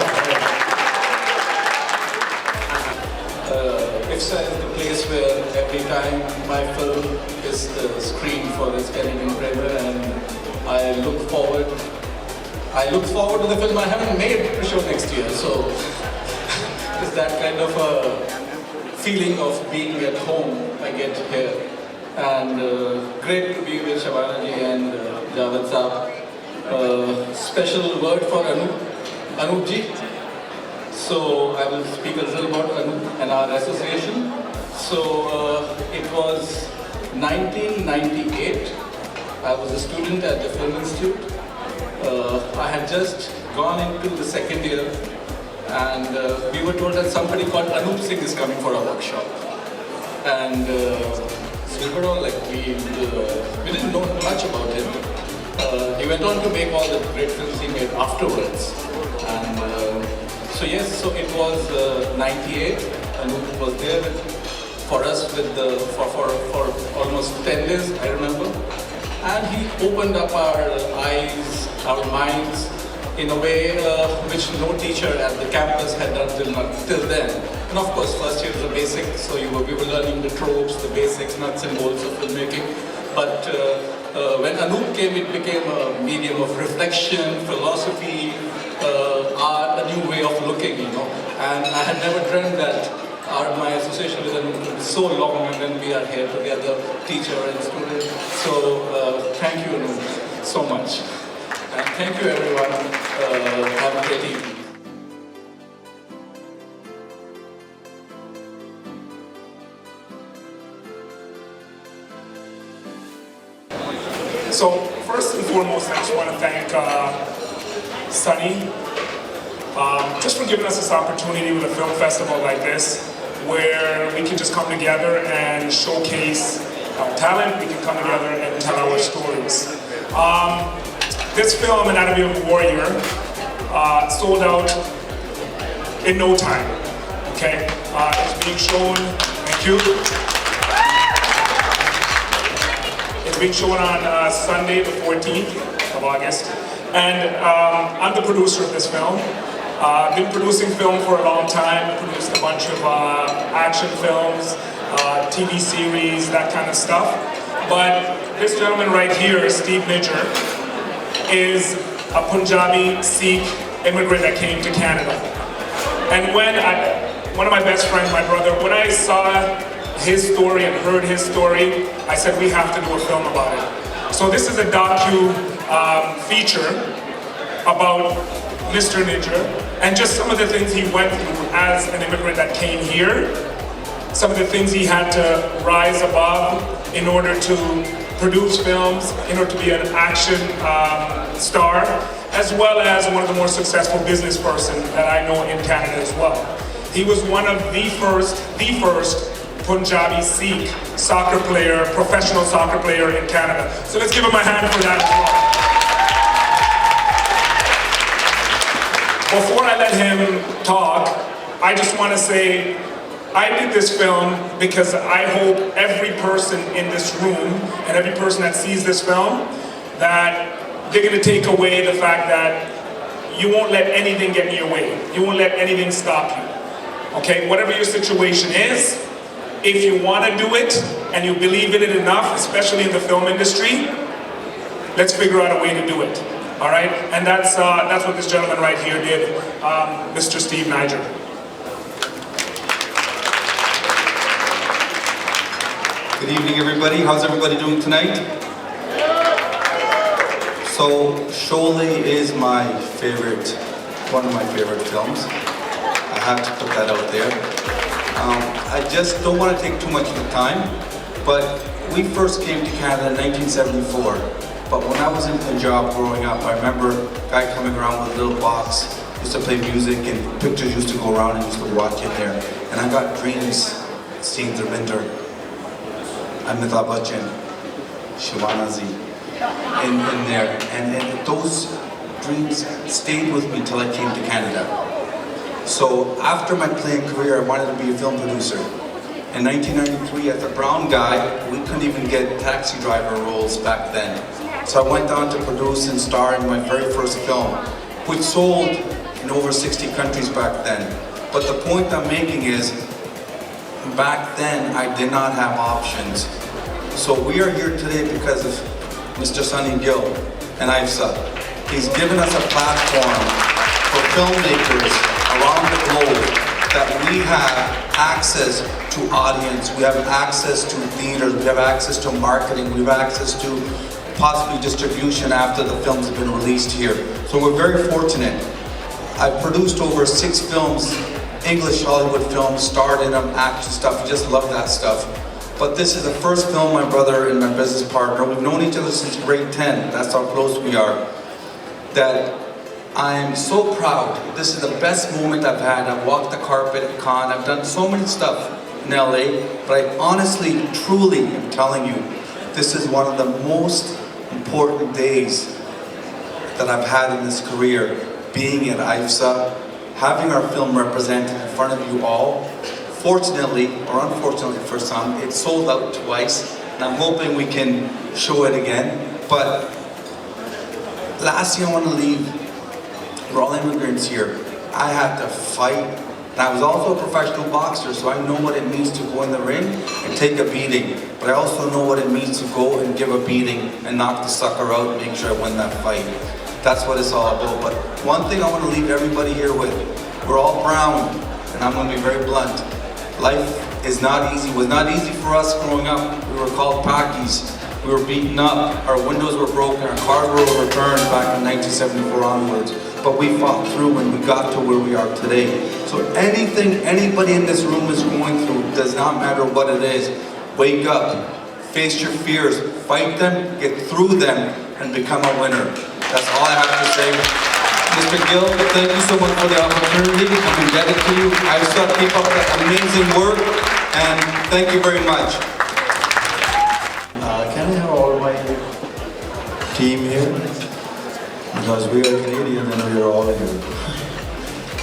Iffsa is the place where every time my film is screened for its Canadian premiere, and I look forward to the film. I haven't made to show next year, so it's that kind of a feeling of being at home I get here. And great to be with Shabana ji and Javed Saab. Special word for Anup ji. So I will speak a little about Anup and our association. So it was 1998. I was a student at the Film Institute. I had just gone into the second year, and we were told that somebody called Anup Singh is coming for a workshop. And so we were all like, we didn't know much about him. He went on to make all the great films he made afterwards. And so yes, so it was 98, Anup was there for us for almost 10 days, I remember. And he opened up our eyes, our minds, in a way which no teacher at the campus had done till then. And of course, first year was the basics, so we were learning the tropes, the basics, nuts and bolts of filmmaking. But when Anup came, it became a medium of reflection, philosophy, art, a new way of looking, you know. And I had never dreamt that my association with Anup would be so long, and then we are here together, teacher and student. So thank you, Anup, so much. And thank you, everyone. Have a great evening. So first and foremost, I just want to thank Sunny just for giving us this opportunity with a film festival like this, where we can just come together and showcase talent. We can come together and tell our stories. This film, Anatomy of a Warrior, sold out in no time. Okay, it's being shown. Thank you. It's being shown on Sunday, the 14th of August, and I'm the producer of this film. I've been producing film for a long time. I produced a bunch of action films, TV series, that kind of stuff. But this gentleman right here, Steve Midger, is a Punjabi Sikh immigrant that came to Canada. And when one of my best friends, my brother, when I saw his story and heard his story, I said we have to do a film about it. So this is a feature about Mr. Ninja and just some of the things he went through as an immigrant that came here, some of the things he had to rise above in order to produce films, in order to be an action star, as well as one of the more successful business person that I know in Canada as well. He was one of the first Punjabi Sikh soccer player, professional soccer player in Canada. So let's give him a hand for that as well. Before I let him talk, I just want to say, I did this film because I hope every person in this room and every person that sees this film, that they're going to take away the fact that you won't let anything get in your way. You won't let anything stop you. Okay, whatever your situation is, if you want to do it and you believe in it enough, especially in the film industry, let's figure out a way to do it. All right, and that's what this gentleman right here did, Mr. Steve Niger. Good evening, everybody. How's everybody doing tonight? So, Sholay is one of my favorite films. I have to put that out there. I just don't want to take too much of the time, but we first came to Canada in 1974. But when I was in Punjab growing up, I remember a guy coming around with a little box, used to play music, and pictures used to go around and used to watch it there. And I got dreams seeing Dharminder, Amitabh Bachchan, Shivanaji in there, and those dreams stayed with me till I came to Canada. So after my playing career, I wanted to be a film producer. In 1993, as a brown guy, we couldn't even get taxi driver roles back then. So I went on to produce and star in my very first film, which sold in over 60 countries back then. But the point I'm making is, back then, I did not have options. So we are here today because of Mr. Sunny Gill and Iffsa. He's given us a platform for filmmakers around the globe that we have access to audience, we have access to theaters, we have access to marketing, we have access to possibly distribution after the films have been released here. So we're very fortunate. I've produced over 6 films, English Hollywood films, starred in them, action stuff, just love that stuff. But this is the first film my brother and my business partner, we've known each other since grade 10, that's how close we are, that I'm so proud. This is the best moment I've had. I've walked the carpet at Cannes, I've done so many stuff in LA, but I honestly, truly am telling you, this is one of the most important days that I've had in this career, being at Iffsa, having our film represented in front of you all. Fortunately, or unfortunately for some, it sold out twice, and I'm hoping we can show it again. But last thing I want to leave, we're all immigrants here. I had to fight. And I was also a professional boxer, so I know what it means to go in the ring and take a beating. But I also know what it means to go and give a beating and knock the sucker out and make sure I win that fight. That's what it's all about. But one thing I want to leave everybody here with, we're all brown, and I'm going to be very blunt. Life is not easy. It was not easy for us growing up. We were called Pakis. We were beaten up. Our windows were broken. Our cars were overturned back in 1974 onwards. But we fought through and we got to where we are today. So anything anybody in this room is going through, does not matter what it is, wake up, face your fears, fight them, get through them, and become a winner. That's all I have to say. Mr. Gill, thank you so much for the opportunity. I'm indebted to you. Iffsa, keep up that amazing work, and thank you very much. Can I have all my team here? Because we are Canadian and we are all here.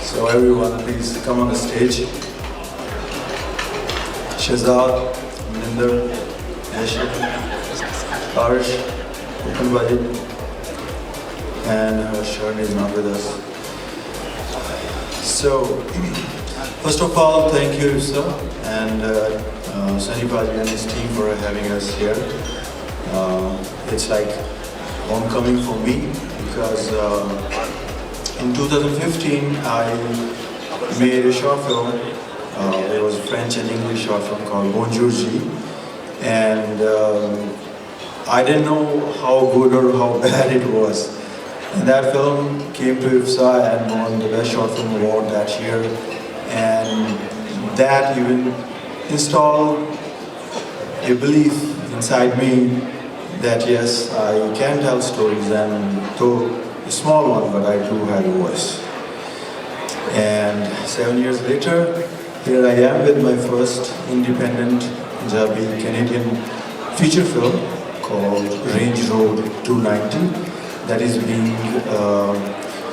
So everyone, please come on the stage. Shazad, Minder, Yashik, Harsh, Upanbhaji, and Sharon is not with us. So, first of all, thank you, Iffsa, and Sanjha and his team for having us here. It's like homecoming for me, because in 2015 I made a short film There was a French and English short film called Bonjour G. And I didn't know how good or how bad it was. And that film came to Iffsa and won the Best Short Film Award that year. And that even installed a belief inside me that yes, I can tell stories, and though a small one, but I do have a voice. And 7 years later, here I am with my first independent Punjabi Canadian feature film called Range Road 290 that is being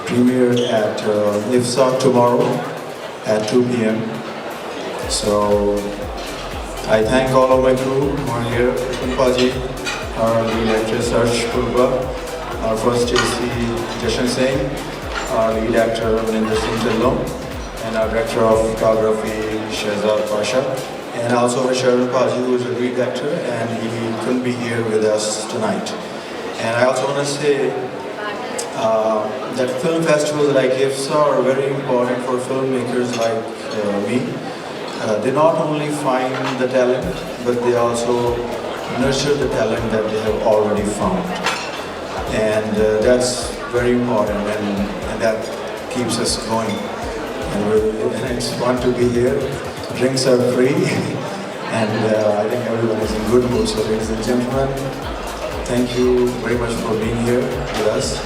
premiered at Iffsa tomorrow at 2 p.m. So I thank all of my crew who are here, Paji, our lead actress Arsh Purba, our first JC Jashan Singh, our lead actor Maninder Singh Tillon, and our director of photography Shehzad Pasha, and also Sharon Paji, who is a lead actor, and he couldn't be here with us tonight. And I also want to say that film festivals like Iffsa are very important for filmmakers like me. They not only find the talent, but they also nurture the talent that they have already found. And that's very important, and that keeps us going. And it's fun to be here. Drinks are free, and I think everyone is in good mood. So ladies and gentlemen, thank you very much for being here with us.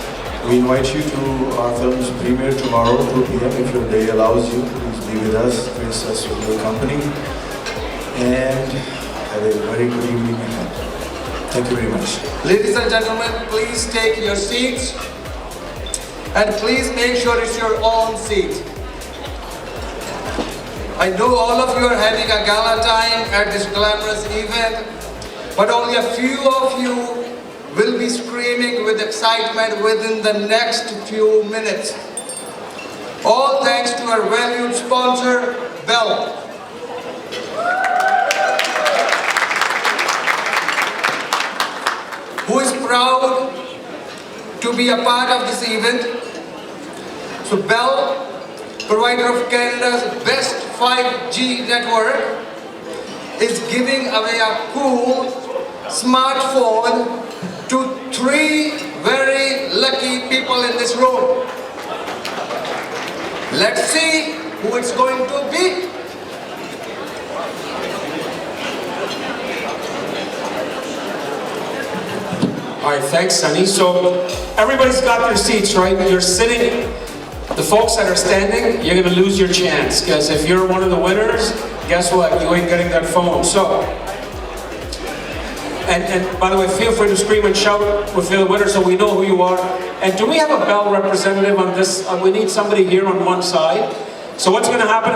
We invite you to our film's premiere tomorrow, 2 p.m. If your day allows you, please be with us, grace us with your company, and have a very good evening ahead. Thank you very much. Ladies and gentlemen, please take your seats, and please make sure it's your own seat. I know all of you are having a gala time at this glamorous event, but only a few of you will be screaming with excitement within the next few minutes. All thanks to our valued sponsor, Bell. Who is proud to be a part of this event. So Bell, provider of Canada's best 5G network, is giving away a cool smartphone to 3 very lucky people in this room. Let's see who it's going to be. All right, thanks, Sunny. So everybody's got their seats, right? You're sitting. The folks that are standing, you're gonna lose your chance, because if you're one of the winners, guess what? You ain't getting that phone. So, and by the way, feel free to scream and shout if you're the winner so we know who you are. And do we have a Bell representative on this? We need somebody here on one side. So what's gonna happen?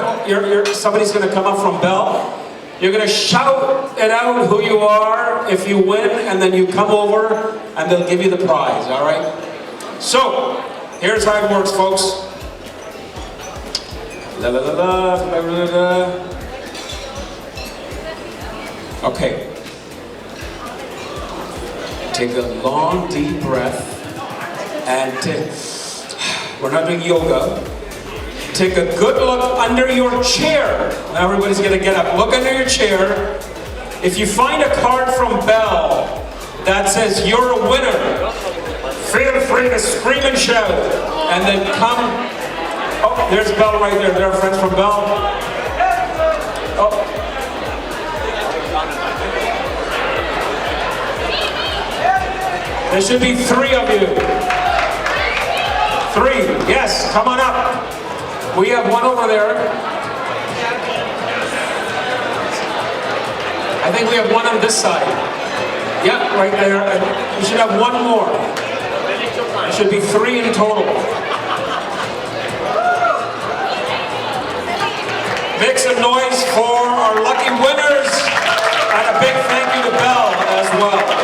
Somebody's gonna come up from Bell. You're gonna shout it out who you are if you win, and then you come over and they'll give you the prize, all right? So, here's how it works, folks. La la la la, la la la. Okay. Take a long, deep breath, and we're not doing yoga. Take a good look under your chair. Now everybody's gonna get up. Look under your chair. If you find a card from Bell that says you're a winner, feel free to scream and shout, and then come. Oh, there's Bell right there. There are friends from Bell. Oh. There should be 3 of you. 3, yes, come on up. We have one over there. I think we have one on this side. Yep, right there. We should have one more. There should be 3 in total. Make some noise for our lucky winners, and a big thank you to Bell as well.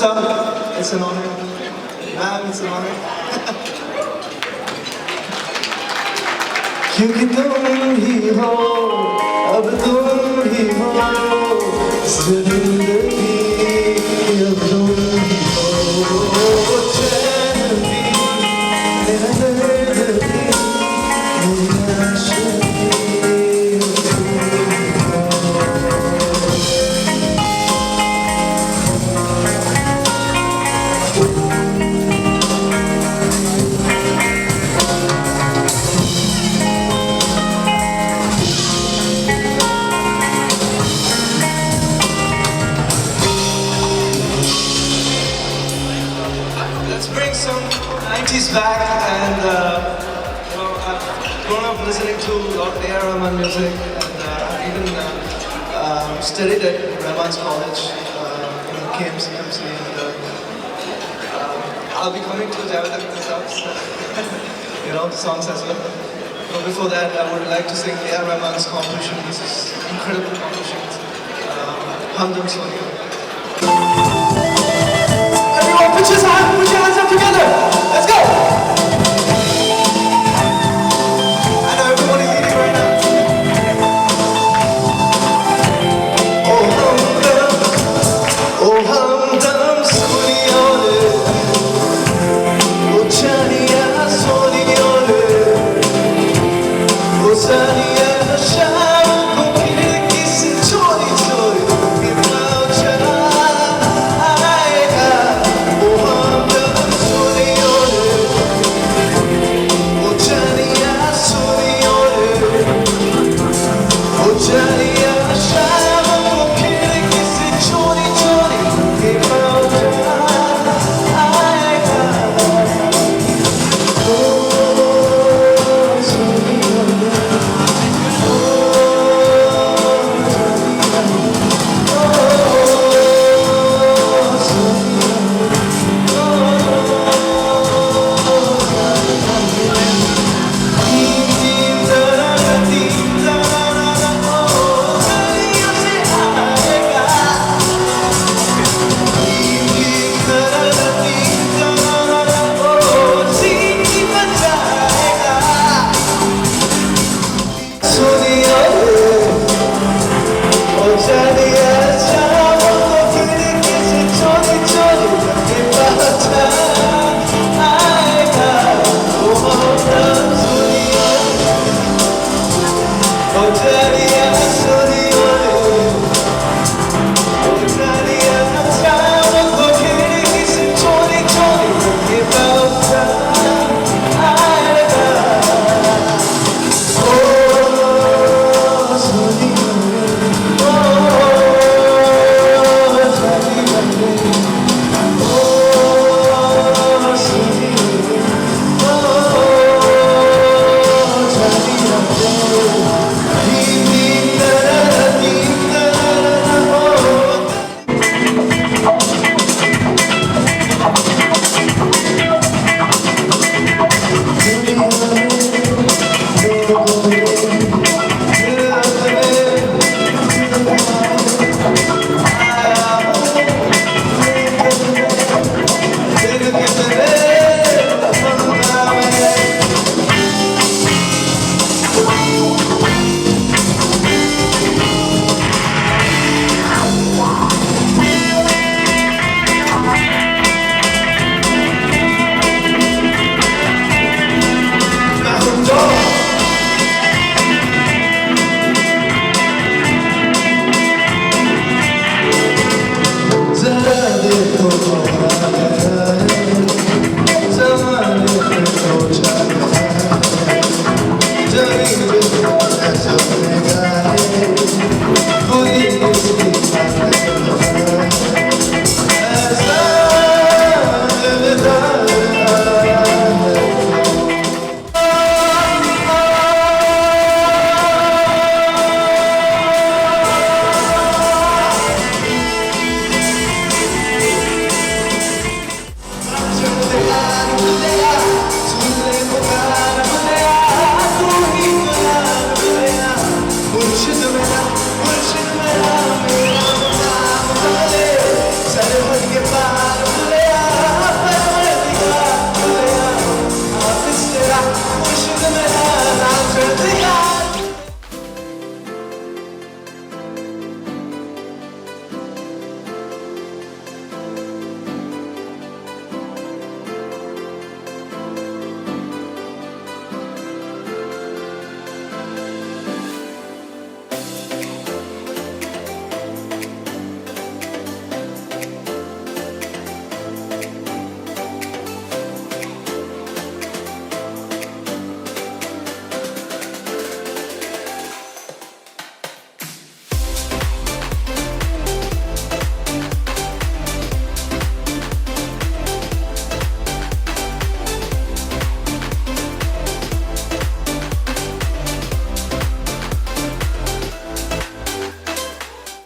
Iffsa, it's an honor. Ma'am, it's an honor. क्योंकि तुम ही हो, अब तुम ही हो, जिंदगी अब तुम ही हो, चैन भी, मेरा दर्द भी, मेरी आशा भी, तुम ही हो। Let's bring some 90s back, and you know, I've grown up listening to a lot of A.R. Rahman music, and I've even studied at Rahman's College in KMC, and I'll be coming to Javed Akhtar's you know, songs as well. But before that, I would like to sing A.R. Rahman's composition. This is incredible composition. Hamdam Sonia.